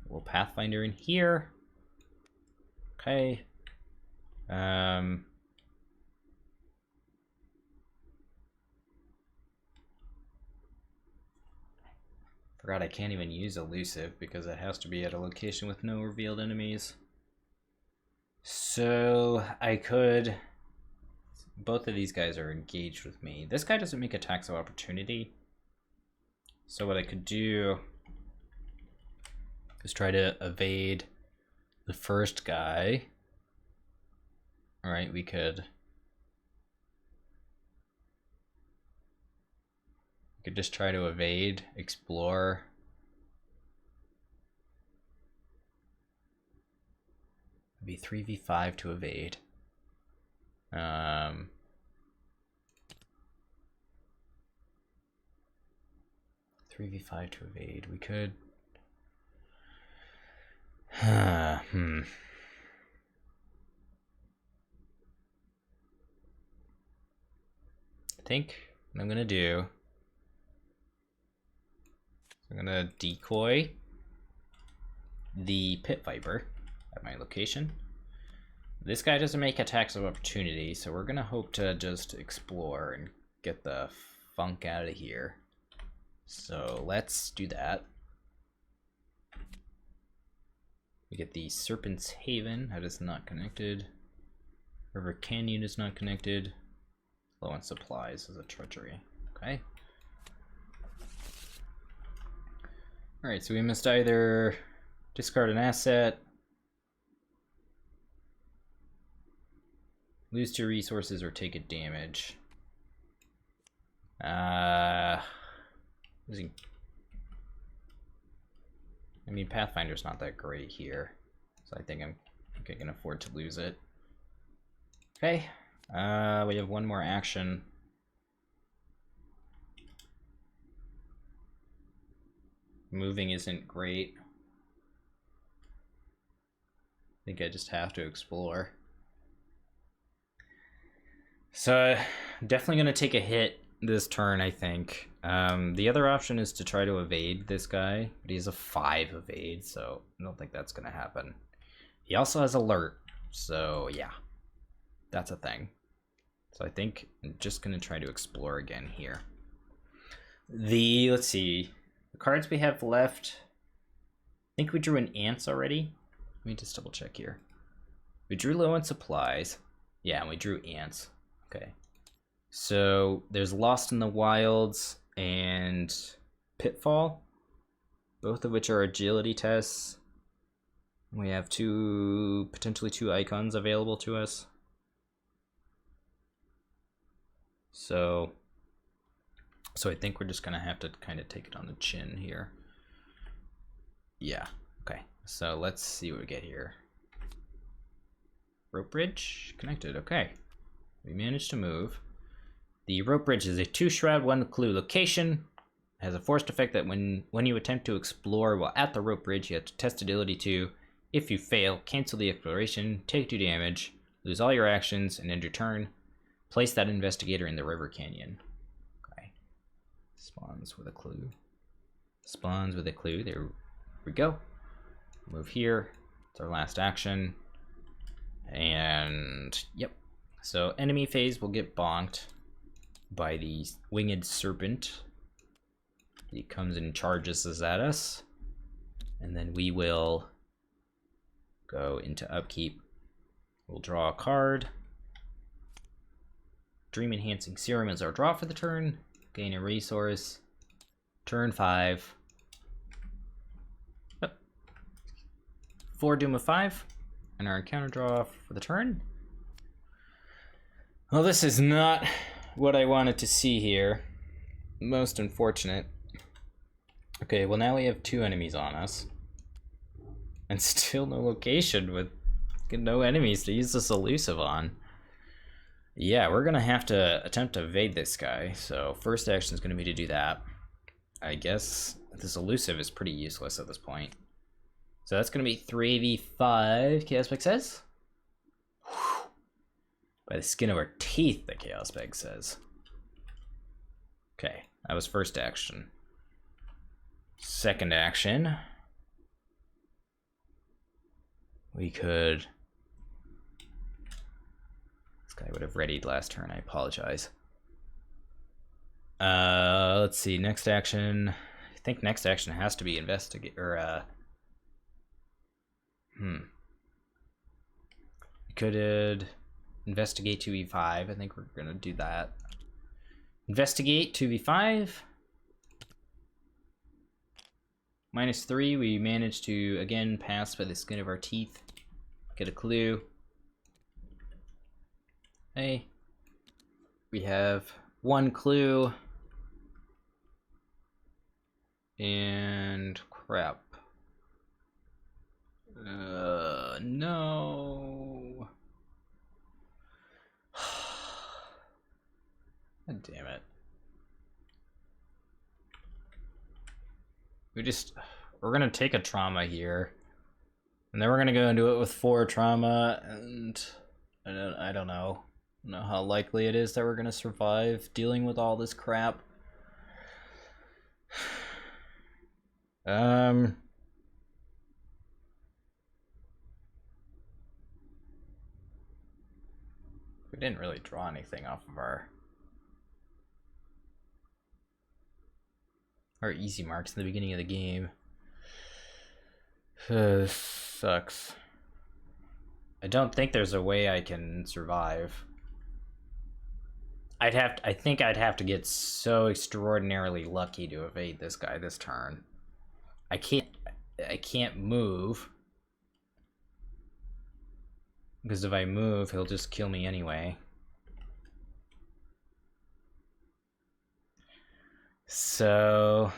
We'll Pathfinder in here. Okay. Forgot I can't even use elusive because it has to be at a location with no revealed enemies. So I could... Both of these guys are engaged with me. This guy doesn't make attacks of opportunity. So what I could do is try to evade the first guy. Alright, we could just try to evade, explore. It'd be 3v5 to evade. 3v5 to evade. We could... I think what I'm gonna do... I'm gonna decoy the pit viper at my location. This guy doesn't make attacks of opportunity, so we're gonna hope to just explore and get the funk out of here. So let's do that. We get the Serpent's Haven, that is not connected. River Canyon is not connected. Low on supplies is a treachery. Okay. Alright, so we must either discard an asset, lose 2 resources, or take a damage. Losing... I mean, Pathfinder's not that great here, so I think I can afford to lose it. Okay, we have one more action. Moving isn't great. I think I just have to explore. So, definitely gonna take a hit this turn, I think. The other option is to try to evade this guy, but he has a 5 evade, so I don't think that's gonna happen. He also has alert, so yeah, that's a thing. So I think I'm just gonna try to explore again here. Let's see, the cards we have left, I think we drew an ants already. Let me just double check here. We drew low on supplies. Yeah, and we drew ants. Okay. So there's Lost in the Wilds and Pitfall, both of which are agility tests. We have potentially two icons available to us. So I think we're just gonna have to kind of take it on the chin here. Yeah, okay. So let's see what we get here. Rope bridge connected, okay. We managed to move. The rope bridge is a 2 shroud, 1 clue location. It has a forced effect that when you attempt to explore while at the rope bridge, you have to test ability 2. If you fail, cancel the exploration, take 2 damage, lose all your actions, and end your turn. Place that investigator in the river canyon. Okay. Spawns with a clue. Spawns with a clue. There we go. Move here. It's our last action. And yep. So enemy phase will get bonked by the winged serpent. He comes and charges us at us. And then we will go into upkeep. We'll draw a card. Dream Enhancing Serum is our draw for the turn. Gain a resource. Turn 5. 4 Doom of 5. And our encounter draw for the turn. Well, this is not what I wanted to see here. Most unfortunate. Okay, well now we have 2 enemies on us. And still no location with no enemies to use this elusive on. Yeah, we're gonna have to attempt to evade this guy. So first action is gonna be to do that. I guess this elusive is pretty useless at this point. So that's gonna be 3v5, Chaos Spec says. Whew. By the skin of our teeth, the Chaos Spec says. Okay, that was first action. Second action. We could... This guy would have readied last turn, I apologize. Let's see, next action. I think next action has to be investigate, or, we could investigate 2v5. I think we're gonna do that. Investigate 2v5. -3, we managed to, again, pass by the skin of our teeth. Get a clue. Hey. We have 1 clue. And crap. No. God damn it. We're gonna take a trauma here. And then we're gonna go into it with 4 trauma, and I don't know how likely it is that we're gonna survive dealing with all this crap. We didn't really draw anything off of our easy marks in the beginning of the game. Sucks. I don't think there's a way I can survive. I think I'd have to get so extraordinarily lucky to evade this guy this turn. I can't move. Because if I move, he'll just kill me anyway. So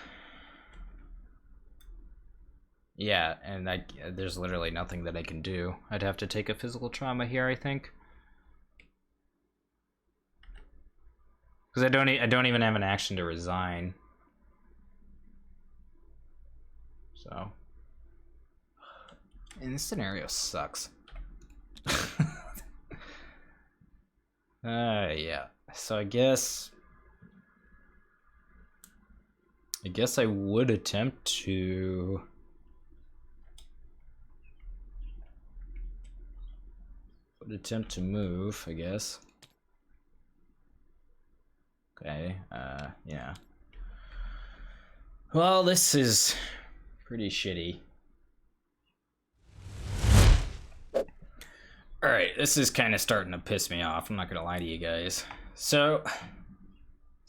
yeah, and there's literally nothing that I can do. I'd have to take a physical trauma here, I think. Because I don't even have an action to resign. So, and this scenario sucks. Yeah. So I guess I would attempt to move, I guess. Okay, yeah. Well, this is pretty shitty. Alright, this is kind of starting to piss me off, I'm not gonna lie to you guys. So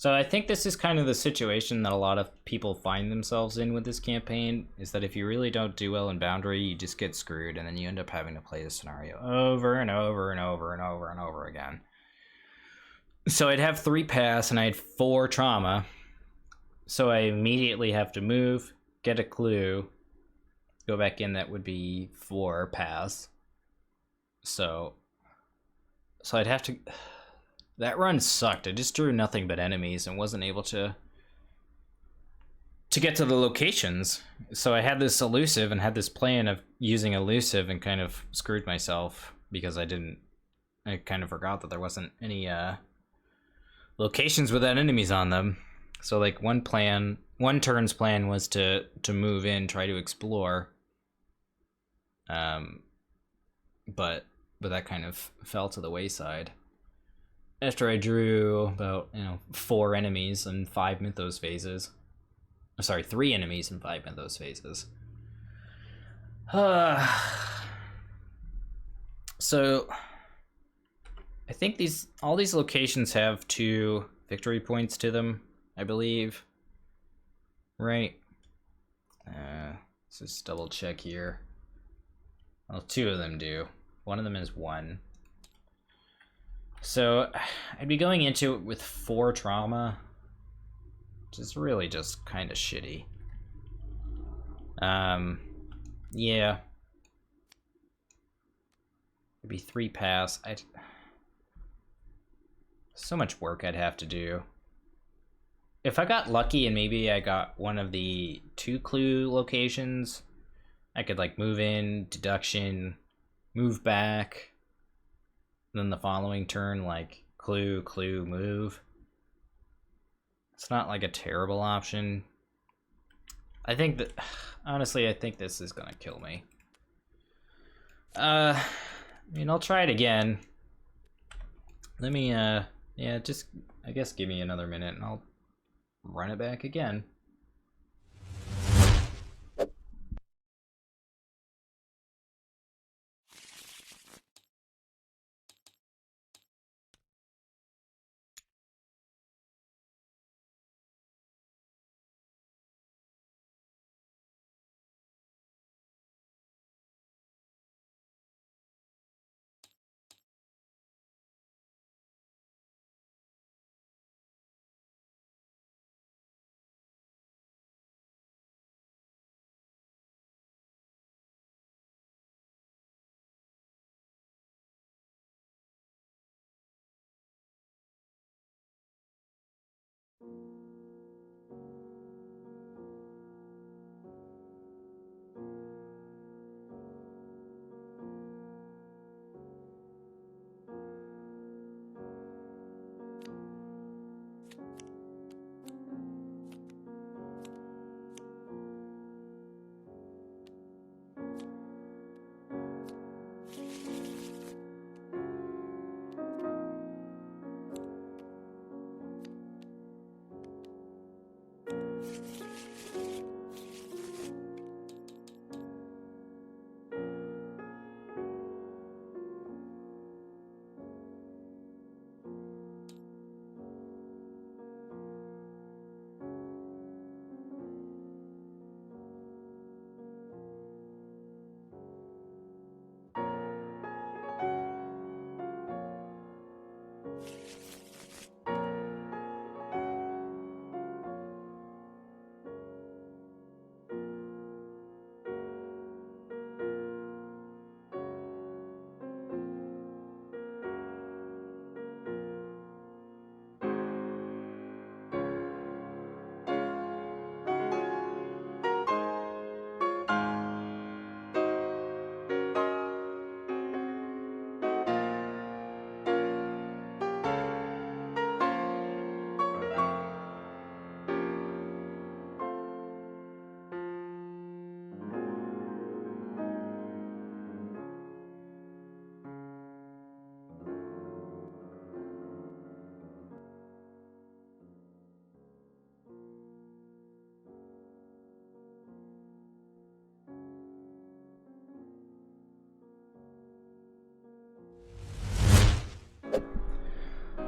I think this is kind of the situation that a lot of people find themselves in with this campaign, is that if you really don't do well in Boundary, you just get screwed, and then you end up having to play this scenario over and over and over and over and over again. So I'd have 3 pass, and I had 4 trauma, so I immediately have to move, get a clue, go back in, that would be 4 pass. So I'd have to... That run sucked. I just drew nothing but enemies and wasn't able to get to the locations. So I had this elusive and had this plan of using elusive, and kind of screwed myself because I kind of forgot that there wasn't any locations without enemies on them. So like one turn's plan was to move in, try to explore. But that kind of fell to the wayside after I drew about 4 enemies and 5 mythos phases. Sorry, 3 enemies and 5 mythos phases. So I think all these locations have 2 victory points to them, I believe. Right? Let's just double check here. Well, 2 of them do. One of them is 1. So I'd be going into it with 4 trauma, which is really just kind of shitty. Yeah. It'd be 3 pass. So much work I'd have to do. If I got lucky and maybe I got one of the 2 clue locations, I could like move in, deduction, move back, and then the following turn like clue, clue, move. It's not like a terrible option. I think that, honestly, I think this is gonna kill me. I mean, I'll try it again. Let me, yeah, just, I guess give me another minute and I'll run it back again.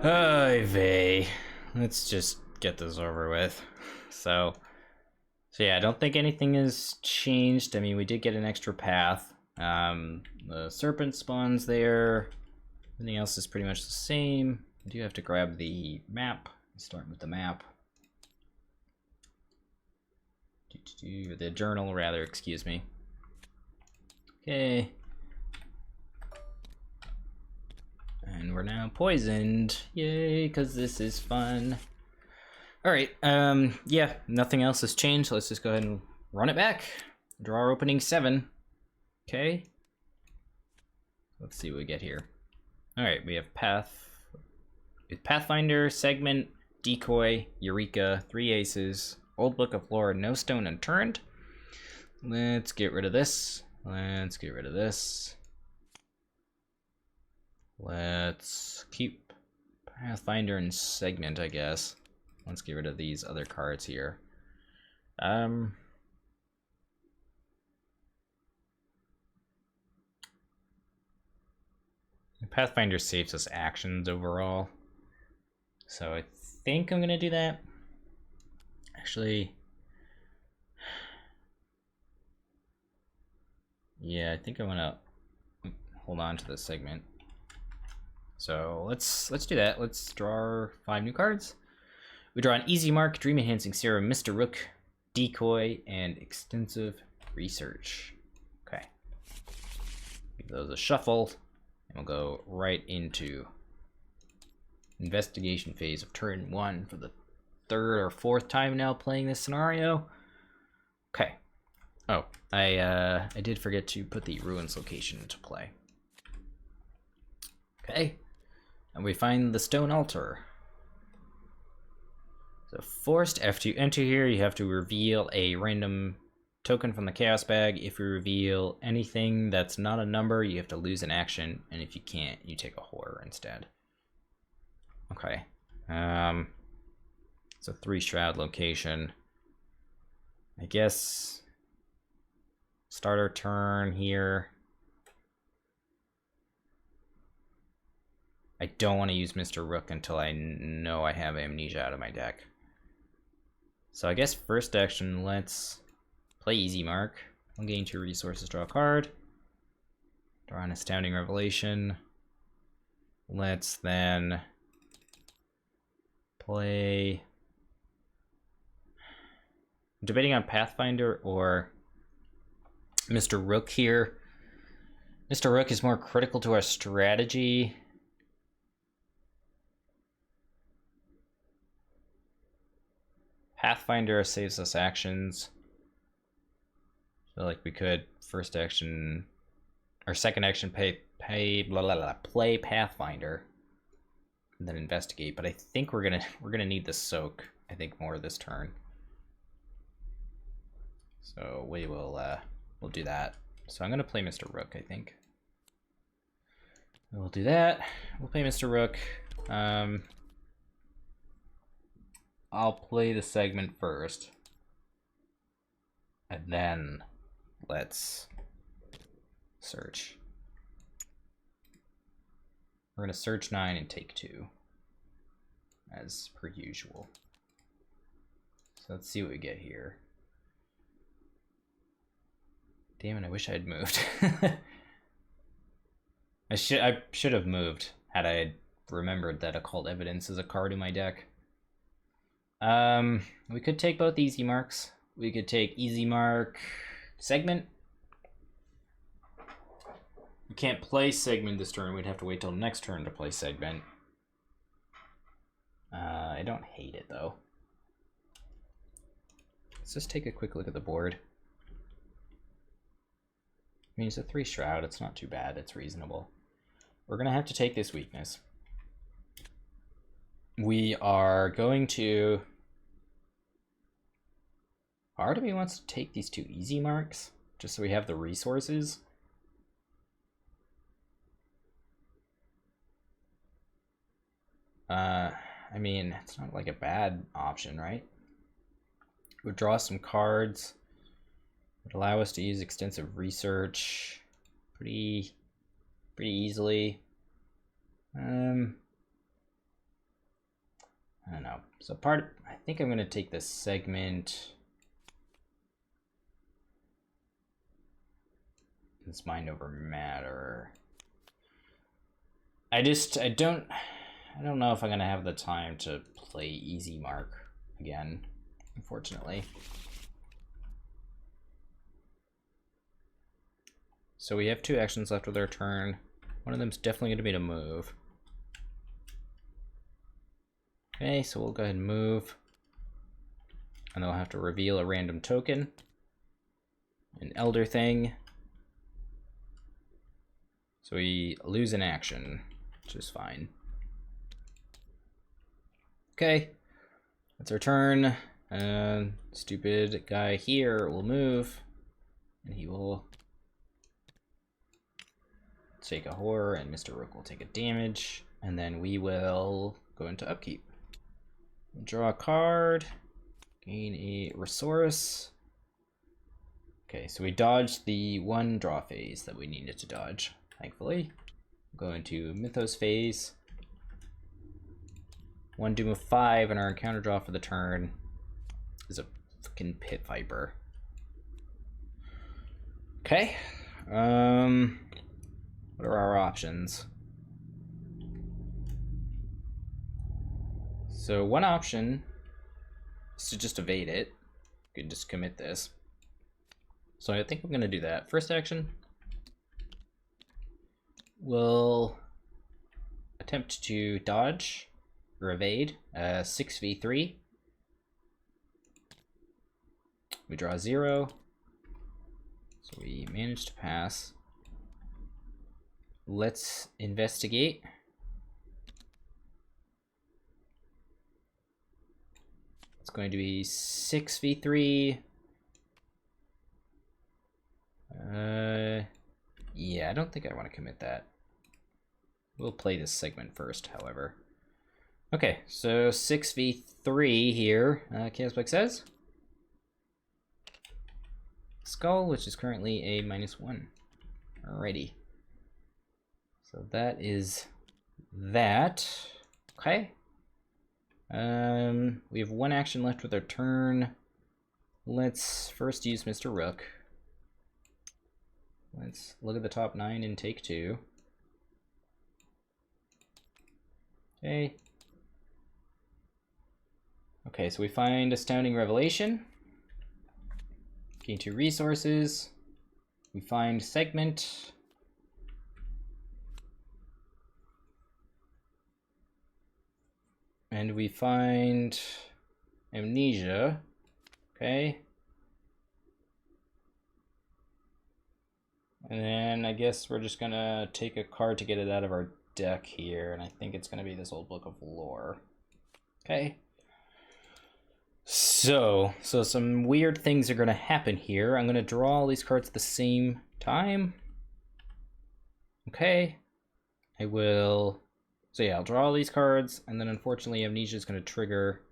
Ay vey. Let's just get this over with. So yeah, I don't think anything has changed. I mean, we did get an extra path. The serpent spawns there. Everything else is pretty much the same. I do have to grab the map. Start with the map. The journal, rather, excuse me. Okay. And we're now poisoned. Yay, because this is fun. Alright, yeah, nothing else has changed. Let's just go ahead and run it back. Draw opening 7. Okay. Let's see what we get here. Alright, we have Pathfinder, Segment, Decoy, Eureka, 3 aces, Old Book of Lore, No Stone Unturned. Let's get rid of this. Let's get rid of this. Let's keep Pathfinder and Segment, I guess. Let's get rid of these other cards here. Pathfinder saves us actions overall. So I think I'm gonna do that. Actually, yeah, I think I wanna hold on to this segment. So let's do that. Let's draw 5 new cards. We draw an Easy Mark, Dream Enhancing Serum, Mr. Rook, Decoy, and Extensive Research. Okay. Give those a shuffle, and we'll go right into investigation phase of turn 1 for the 3rd or 4th time now playing this scenario. Okay. Oh, I did forget to put the ruins location into play. Okay. And we find the stone altar. So forced, after you enter here, you have to reveal a random token from the chaos bag. If you reveal anything that's not a number, you have to lose an action, and if you can't, you take a horror instead. Okay. It's a 3 shroud location. I guess start our turn here. I don't want to use Mr. Rook until I know I have Amnesia out of my deck. So I guess first action, let's play Easy Mark. I'll gain 2 resources, draw a card. Draw an Astounding Revelation. Let's then play... I'm debating on Pathfinder or Mr. Rook here. Mr. Rook is more critical to our strategy. Pathfinder saves us actions. So like we could first action or second action play Pathfinder and then investigate, but I think we're gonna need the soak, I think, more this turn. So we will we'll do that. So I'm gonna play Mr. Rook, I think. We'll do that. We'll play Mr. Rook. I'll play the segment first. And then let's search. We're gonna search 9 and take 2. As per usual. So let's see what we get here. Damn it, I wish I had moved. I should have moved had I remembered that Occult Evidence is a card in my deck. We could take both easy marks. We could take easy mark segment. We can't play segment this turn. We'd have to wait till next turn to play segment. I don't hate it though. Let's just take a quick look at the board. I mean, it's a 3 Shroud. It's not too bad. It's reasonable. We're going to have to take this weakness. We are going to... Part of me wants to take these 2 easy marks, just so we have the resources. I mean, it's not like a bad option, right? We'll draw some cards. Would allow us to use extensive research pretty easily. I don't know. So I think I'm gonna take this segment. It's mind over matter. I don't know if I'm gonna have the time to play easy mark again, unfortunately. So we have 2 actions left with our turn. One of them's definitely going to be to move. Okay, so we'll go ahead and move. And then we'll have to reveal a random token. An Elder thing. So we lose an action, which is fine. Okay, that's our turn. Stupid guy here will move. And he will... take a horror, and Mr. Rook will take a damage, and then we will go into upkeep. Draw a card, gain a resource. Okay, so we dodged the 1 draw phase that we needed to dodge, thankfully. Go into Mythos phase. 1 Doom of 5, and our encounter draw for the turn is a fucking Pit Viper. Okay. What are our options? So one option is to just evade it. You can just commit this. So I think I'm gonna do that. First action, we'll attempt to dodge or evade 6v3. We draw 0. So we manage to pass. Let's investigate. It's going to be 6v3. Yeah, I don't think I want to commit that. We'll play this segment first, however. Okay, so 6v3 here. Chaosbike says Skull, which is currently a -1. Alrighty. So that is that. Okay. We have 1 action left with our turn. Let's first use Mr. Rook. Let's look at the top 9 and take 2. Okay. Okay, so we find Astounding Revelation. Gain 2 resources. We find Segment. And we find amnesia. Okay. And then I guess we're just gonna take a card to get it out of our deck here, and I think it's gonna be this old book of lore. Okay. So some weird things are gonna happen here. I'm gonna draw all these cards at the same time. Okay. I will. So yeah, I'll draw all these cards, and then unfortunately amnesia is gonna trigger,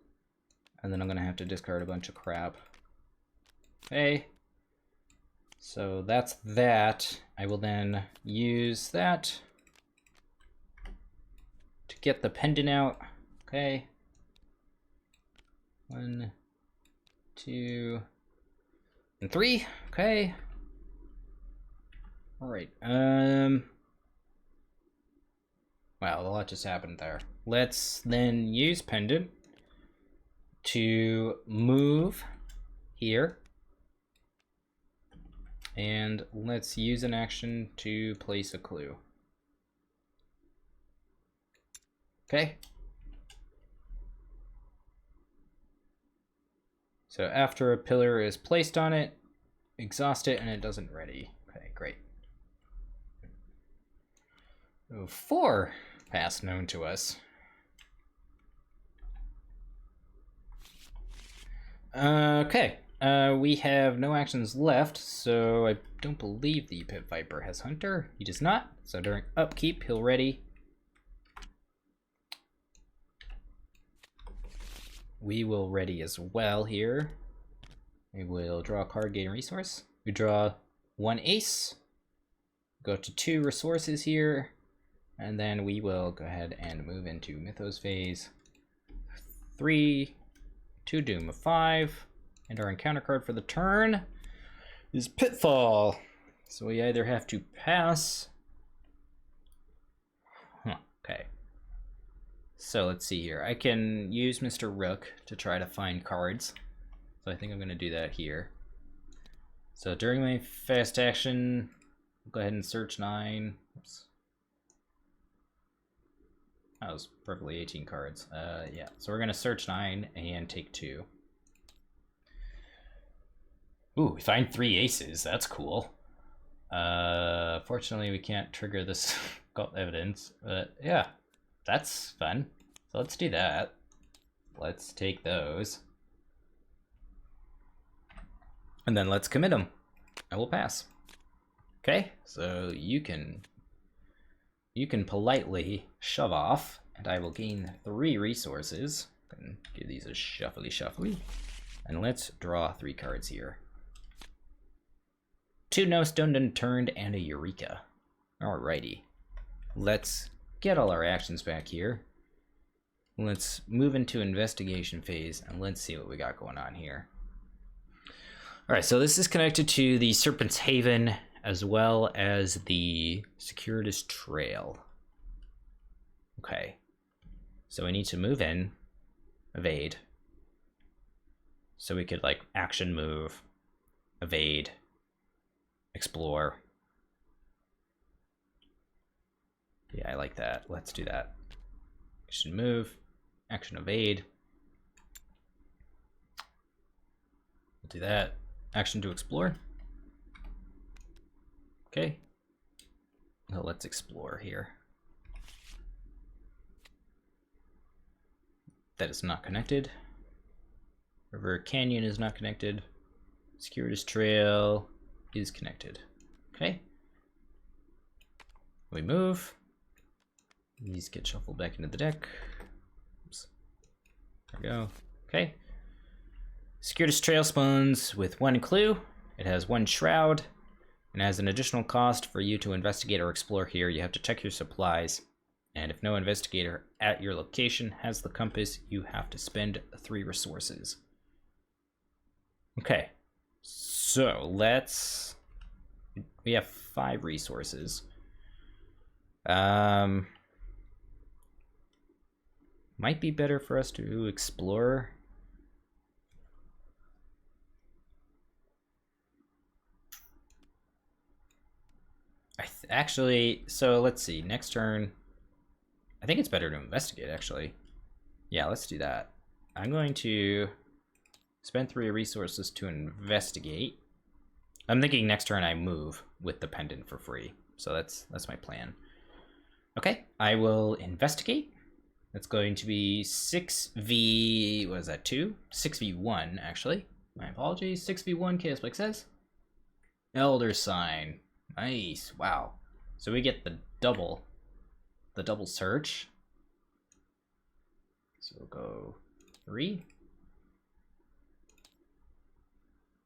and then I'm gonna have to discard a bunch of crap. Okay. So that's that. I will then use that to get the pendant out. Okay. 1, 2, and 3. Okay. All right. Wow, a lot just happened there. Let's then use pendant to move here. And let's use an action to place a clue. Okay. So after a pillar is placed on it, exhaust it and it doesn't ready. Okay, great. 4 past known to us. Okay. We have no actions left, so I don't believe the Pit Viper has Hunter. He does not, so during upkeep, he'll ready. We will ready as well here. We will draw a card, gain a resource. We draw 1 ace, go to 2 resources here, and then we will go ahead and move into Mythos phase. 3, 2 Doom of 5. And our encounter card for the turn is Pitfall. So we either have to pass. Okay. So let's see here. I can use Mr. Rook to try to find cards. So I think I'm going to do that here. So during my fast action, I'll go ahead and search 9. Oops. That was perfectly 18 cards. Yeah. So we're going to search 9 and take 2. Ooh, we find 3 aces. That's cool. Fortunately, we can't trigger this cult evidence, but yeah, that's fun. So let's do that. Let's take those. And then let's commit them. I will pass. Okay, so you can politely shove off, and I will gain 3 resources. And give these a shuffly. And let's draw 3 cards here. 2 No Stone Unturned and a Eureka. Alrighty. Let's get all our actions back here. Let's move into investigation phase and let's see what we got going on here. Alright, so this is connected to the Serpent's Haven as well as the Circuitous Trail. Okay. So we need to move in, evade. So we could like action move, evade, explore. Yeah, I like that. Let's do that. Action move, action evade. We'll do that. Action to explore. Okay. Well, let's explore here. That is not connected. River Canyon is not connected. Circuitous Trail is connected. Okay. We move. These get shuffled back into the deck. Oops. There we go. Okay. Circuitous Trail spawns with 1 clue. It has 1 shroud. And has an additional cost for you to investigate or explore here. You have to check your supplies. And if no investigator at your location has the compass, you have to spend 3 resources. Okay. So let's, we have 5 resources. Might be better for us to explore. Actually, so let's see, next turn, I think it's better to investigate actually. Yeah, let's do that. I'm going to Spend 3 resources to investigate. I'm thinking next turn I move with the pendant for free. So that's my plan. Okay, I will investigate. That's going to be 6v... what is that, 2? 6v1, actually. My apologies. 6v1, Chaos Blake says. Elder Sign. Nice. Wow. So we get the double search. So we'll go 3.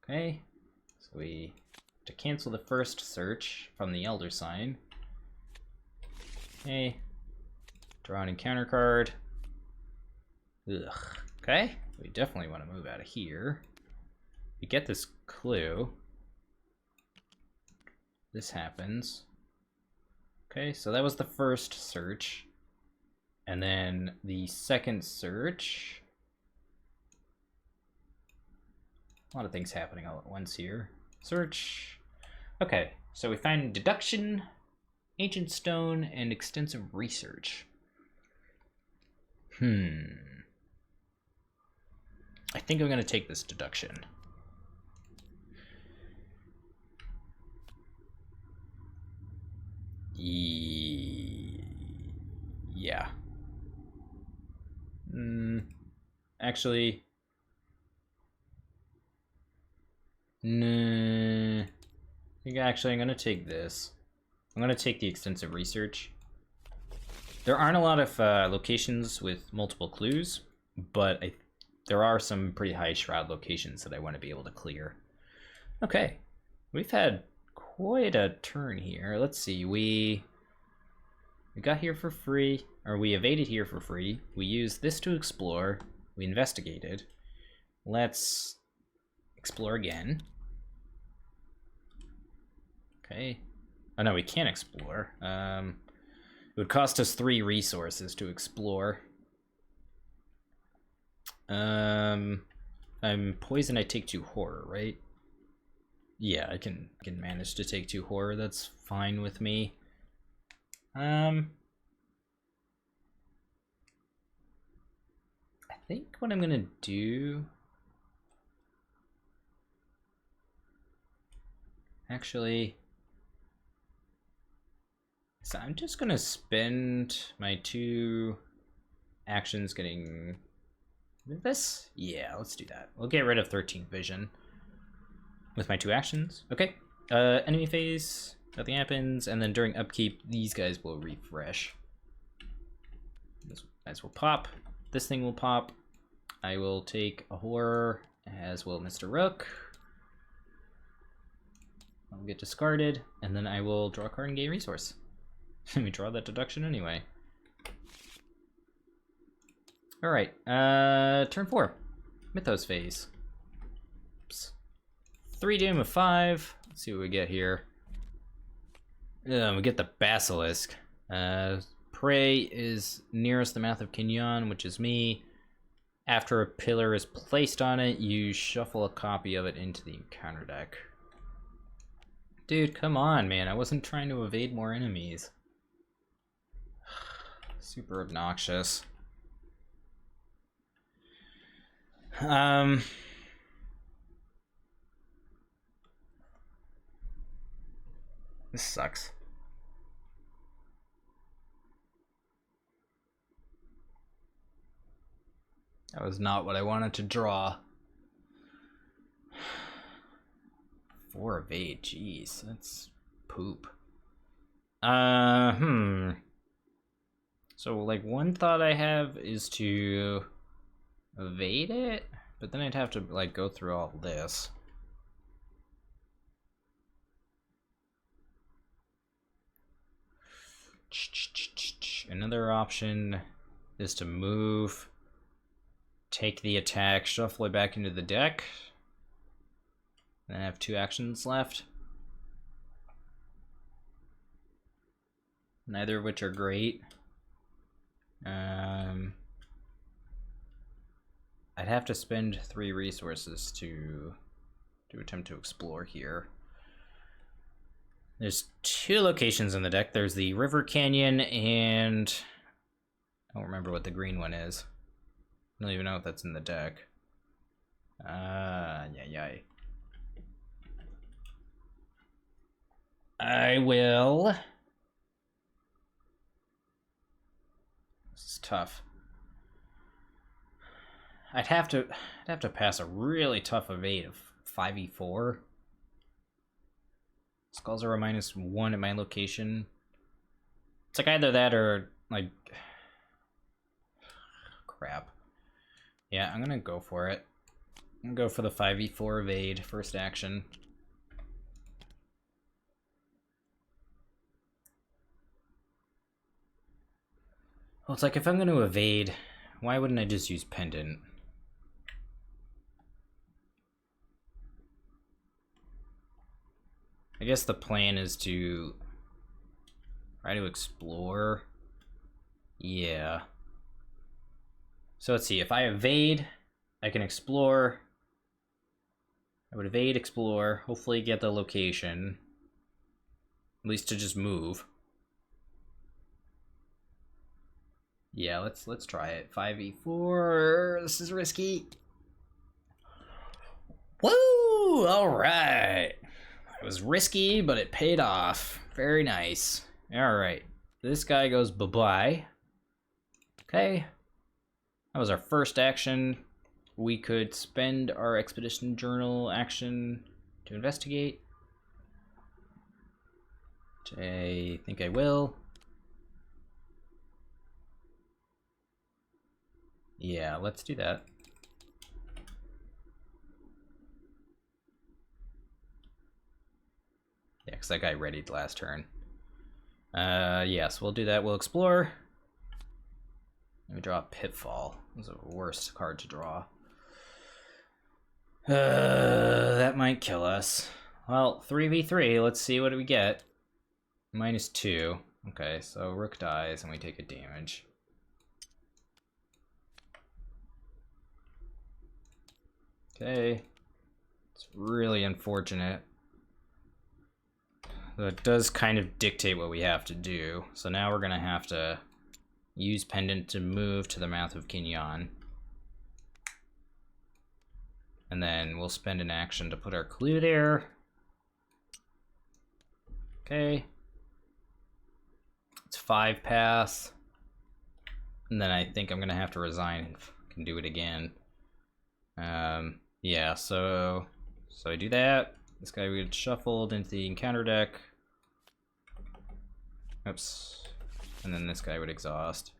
Okay. So we have to cancel the first search from the Elder Sign. Okay. Draw an encounter card. Ugh. Okay. We definitely want to move out of here. We get this clue. This happens. Okay, so that was the first search. And then the second search. A lot of things happening all at once here. Search. Okay, so we find deduction, ancient stone, and extensive research. I think I'm going to take this deduction. Yeah. Actually... Nah. I think actually I'm going to take this. I'm going to take the extensive research. There aren't a lot of locations with multiple clues, but there are some pretty high shroud locations that I want to be able to clear. Okay, we've had quite a turn here. Let's see, we got here for free, or we evaded here for free. We used this to explore. We investigated. Let's explore again. Okay. Oh no, we can't explore. It would cost us 3 resources to explore. I'm poisoned, I take 2 horror, right? Yeah, I can manage to take 2 horror, that's fine with me. I think what I'm gonna do... Actually... So I'm just gonna spend my 2 actions getting this. Yeah, let's do that. We'll get rid of 13th vision with my 2 actions. Okay. Enemy phase, nothing happens, and then during upkeep, these guys will refresh. This guys will pop. This thing will pop. I will take a horror, as will Mr. Rook. I'll get discarded, and then I will draw a card and gain resource. Let me draw that deduction anyway. Alright, turn 4. Mythos phase. Oops. 3 doom of 5. Let's see what we get here. We get the Basilisk. Prey is nearest the mouth of Kinyon, which is me. After a pillar is placed on it, you shuffle a copy of it into the encounter deck. Dude, come on, man. I wasn't trying to evade more enemies. Super obnoxious. This sucks. That was not what I wanted to draw. 4 of 8, jeez, that's poop. So, like, one thought I have is to evade it, but then I'd have to, like, go through all this. Another option is to move, take the attack, shuffle it back into the deck, then I have 2 actions left. Neither of which are great. I'd have to spend 3 resources to attempt to explore here. There's 2 locations in the deck. There's the River Canyon and I don't remember what the green one is. I don't even know if that's in the deck. Yeah. I will. This is tough. I'd have to pass a really tough evade of 5e4. Skulls are a -1 at my location. It's like either that or like crap. Yeah, I'm gonna go for it. I'm gonna go for the 5e4 evade first action. Well, it's like if I'm gonna evade, why wouldn't I just use pendant? I guess the plan is to try to explore. Yeah. So let's see, if I evade, I can explore. I would evade, explore, hopefully get the location. At least to just move. Yeah, let's try it. 5e4. This is risky. Woo! Alright. It was risky, but it paid off. Very nice. Alright. This guy goes bye-bye. Okay. That was our first action. We could spend our expedition journal action to investigate. Which I think I will. Yeah, let's do that. Yeah, because that guy readied last turn. Yes, we'll do that. We'll explore. Let me draw a Pitfall. This is the worst card to draw. That might kill us. Well, 3v3. Let's see what we get. -2. Okay, so Rook dies and we take a damage. Okay. It's really unfortunate. It does kind of dictate what we have to do. So now we're gonna have to use Pendant to move to the mouth of Kinyon. And then we'll spend an action to put our clue there. Okay. It's 5 pass. And then I think I'm gonna have to resign and can do it again. Yeah, so I do that. This guy would get shuffled into the encounter deck. Oops. And then this guy would exhaust.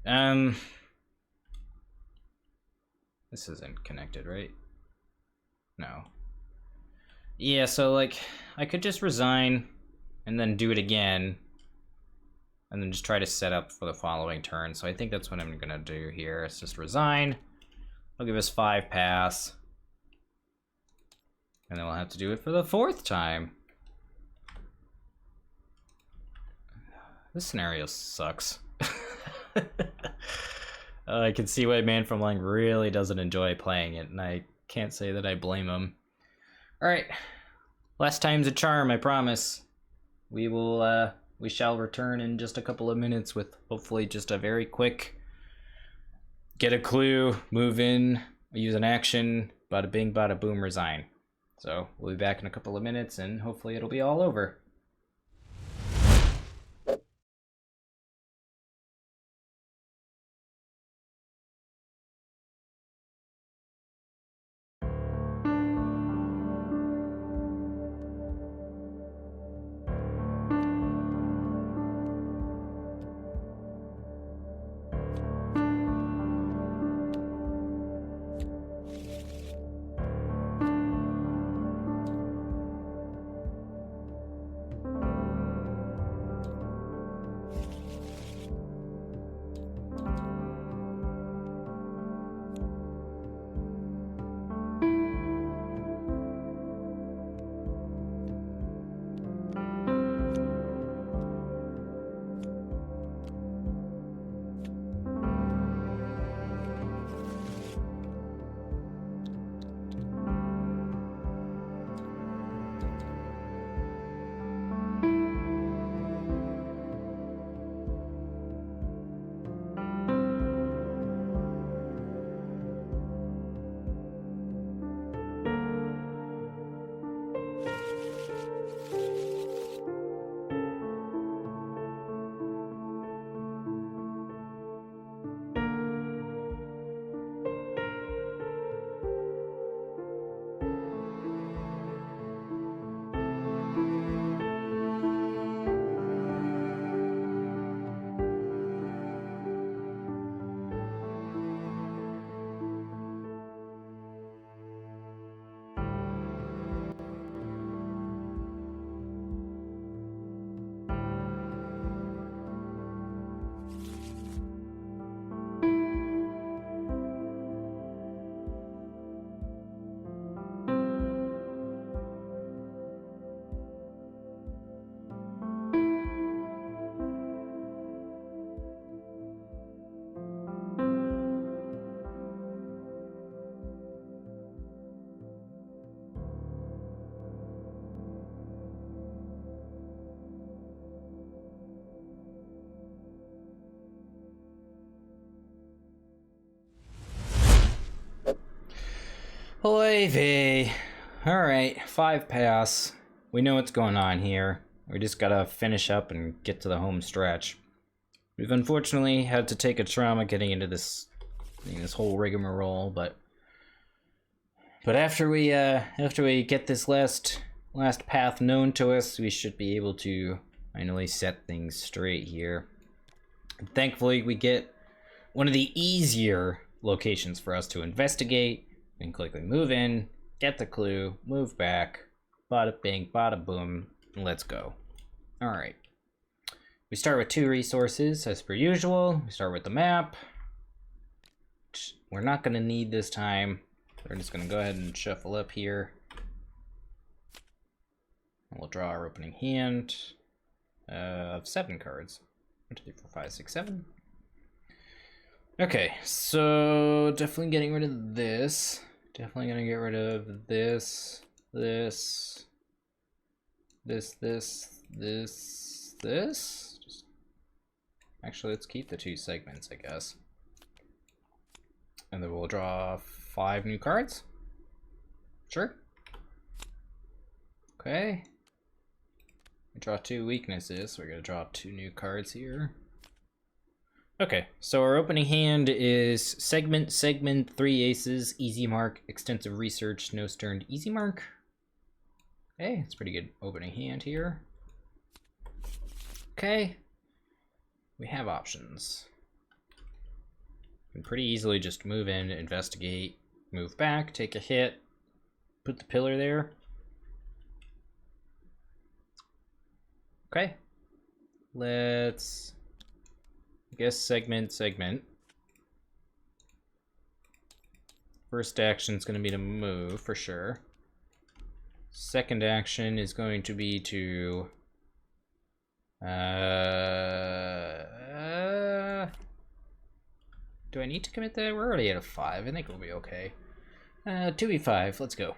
This isn't connected, right? No. Yeah, so like I could just resign and then do it again and then just try to set up for the following turn. So I think that's what I'm gonna do here. It's just resign. I'll give us 5 pass. And then we'll have to do it for the 4th time. This scenario sucks. I can see why Man from Lang really doesn't enjoy playing it, and I can't say that I blame him. Alright. Last time's a charm, I promise. We shall return in just a couple of minutes with hopefully just a very quick get a clue, move in, use an action, bada bing, bada boom, resign. So we'll be back in a couple of minutes and hopefully it'll be all over. Oy vey. Alright, 5 pass. We know what's going on here. We just gotta finish up and get to the home stretch. We've unfortunately had to take a trauma getting into this whole rigmarole, but after we get this last path known to us, we should be able to finally set things straight here. And thankfully, we get one of the easier locations for us to investigate. We can quickly move in, get the clue, move back, bada bing, bada boom, and let's go. All right. We start with 2 resources, as per usual. We start with the map, which we're not going to need this time. We're just going to go ahead and shuffle up here. And we'll draw our opening hand of 7 cards. 1, 2, 3, 4, 5, 6, 7. Okay, so definitely getting rid of this. Definitely going to get rid of this. Actually, let's keep the 2 segments, I guess. And then we'll draw 5 new cards. Sure. Okay. We draw 2 weaknesses, so we're gonna draw 2 new cards here. Okay, so our opening hand is segment, 3 aces, easy mark, extensive research, no stern, easy mark. Okay, it's pretty good opening hand here. Okay. We have options. We can pretty easily just move in, investigate, move back, take a hit, put the pillar there. Okay. Let's, I guess, segment. First action is going to be to move, for sure. Second action is going to be to... do I need to commit that? We're already at a 5. I think we'll be okay. 2e5, let's go.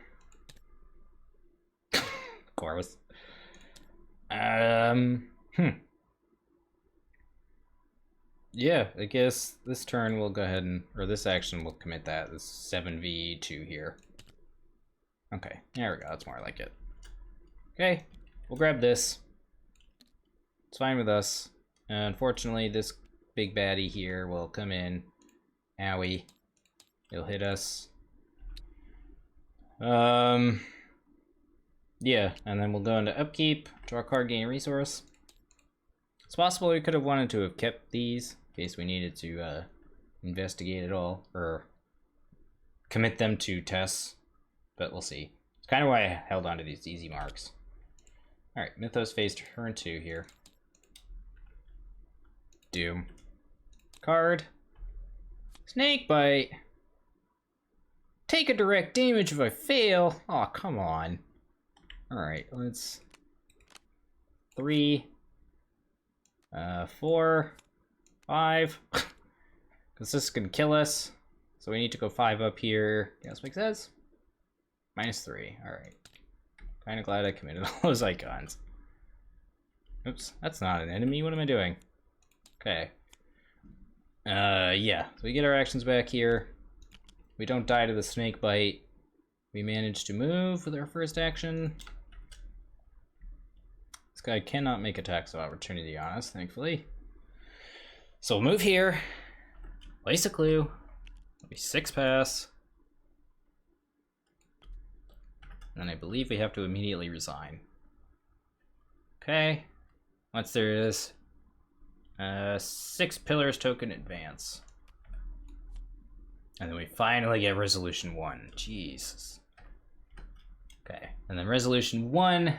Of course. Yeah, I guess this turn we'll go ahead and, or this action will commit that. This 7v2 here. Okay, there we go, that's more like it. Okay, we'll grab this. It's fine with us. Unfortunately, this big baddie here will come in. Owie. He'll hit us. Yeah, and then we'll go into upkeep, draw a card, gain a resource. It's possible we could have wanted to have kept these in case we needed to investigate it all, or commit them to tests, but we'll see. It's kind of why I held on to these easy marks. Alright, Mythos phase turn 2 here. Doom. Card. Snake bite. Take a direct damage if I fail. Oh, come on. Alright, let's... 3... 4... 5... Because this can kill us. So we need to go 5 up here. Guess what it says? -3. Alright. Kinda glad I committed all those icons. Oops, that's not an enemy. What am I doing? Okay. Yeah. So we get our actions back here. We don't die to the snake bite. We manage to move with our first action. This guy cannot make attacks of opportunity on us, thankfully. So we'll move here. Place a clue. It'll be 6 pass. And I believe we have to immediately resign. Okay. Once there is 6 pillars token advance. And then we finally get resolution 1. Jesus. Okay. And then resolution 1.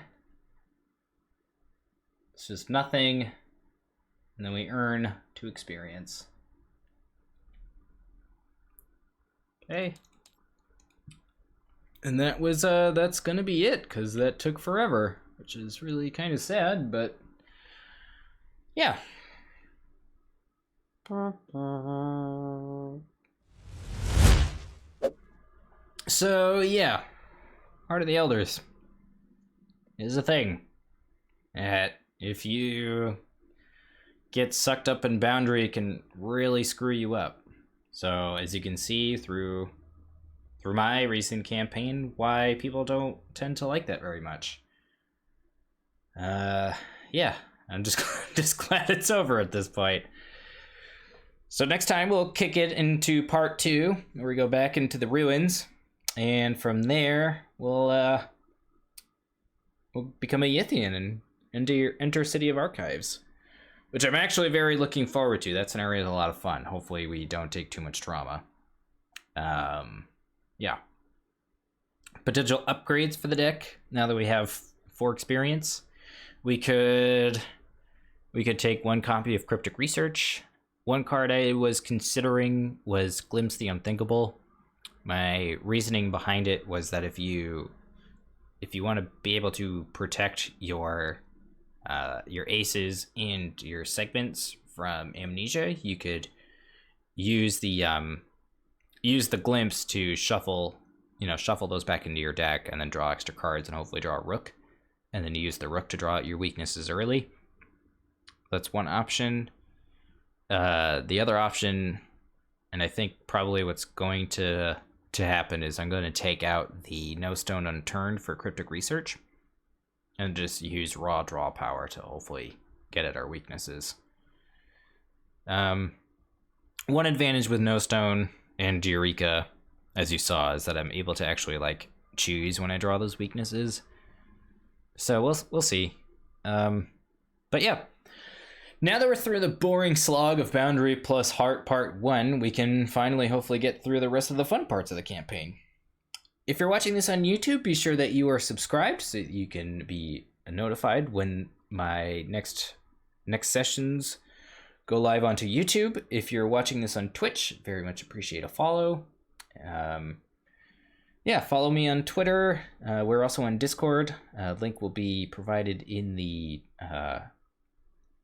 It's just nothing. And then we earn 2 experience. Okay. And that was that's gonna be it, because that took forever, which is really kind of sad, but yeah. So yeah, Heart of the Elders is a thing that if you get sucked up in Boundary, it can really screw you up. So as you can see through for my recent campaign, why people don't tend to like that very much. Yeah, I'm just just glad it's over at this point. So next time we'll kick it into part 2, where we go back into the ruins, and from there we'll become a Yithian and enter City of Archives, which I'm actually very looking forward to. That scenario is a lot of fun. Hopefully we don't take too much trauma. Yeah. Potential upgrades for the deck. Now that we have 4 experience, we could take 1 copy of Cryptic Research. 1 card I was considering was Glimpse the Unthinkable. My reasoning behind it was that if you want to be able to protect your aces and your segments from amnesia, you could use the glimpse to shuffle those back into your deck and then draw extra cards and hopefully draw a rook, and then use the rook to draw out your weaknesses early. That's one option. The other option, and I think probably what's going to happen, is I'm going to take out the No Stone Unturned for Cryptic Research and just use raw draw power to hopefully get at our weaknesses. One advantage with No Stone and Eureka, as you saw, is that I'm able to actually like choose when I draw those weaknesses. So we'll see. But yeah, now that we're through the boring slog of Boundary plus Heart Part 1, we can finally hopefully get through the rest of the fun parts of the campaign. If you're watching this on YouTube, be sure that you are subscribed so that you can be notified when my next sessions go live onto YouTube. If you're watching this on Twitch, very much appreciate a follow. Yeah, follow me on Twitter. We're also on Discord. Link will be provided in the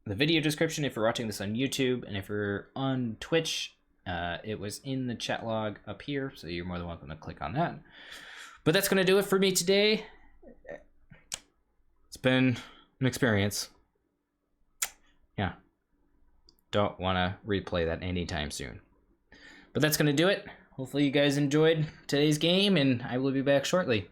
video description if you're watching this on YouTube, and if you're on Twitch, it was in the chat log up here, so you're more than welcome to click on that. But that's going to do it for me today. It's been an experience. Yeah. Don't want to replay that anytime soon. But that's going to do it. Hopefully you guys enjoyed today's game, and I will be back shortly.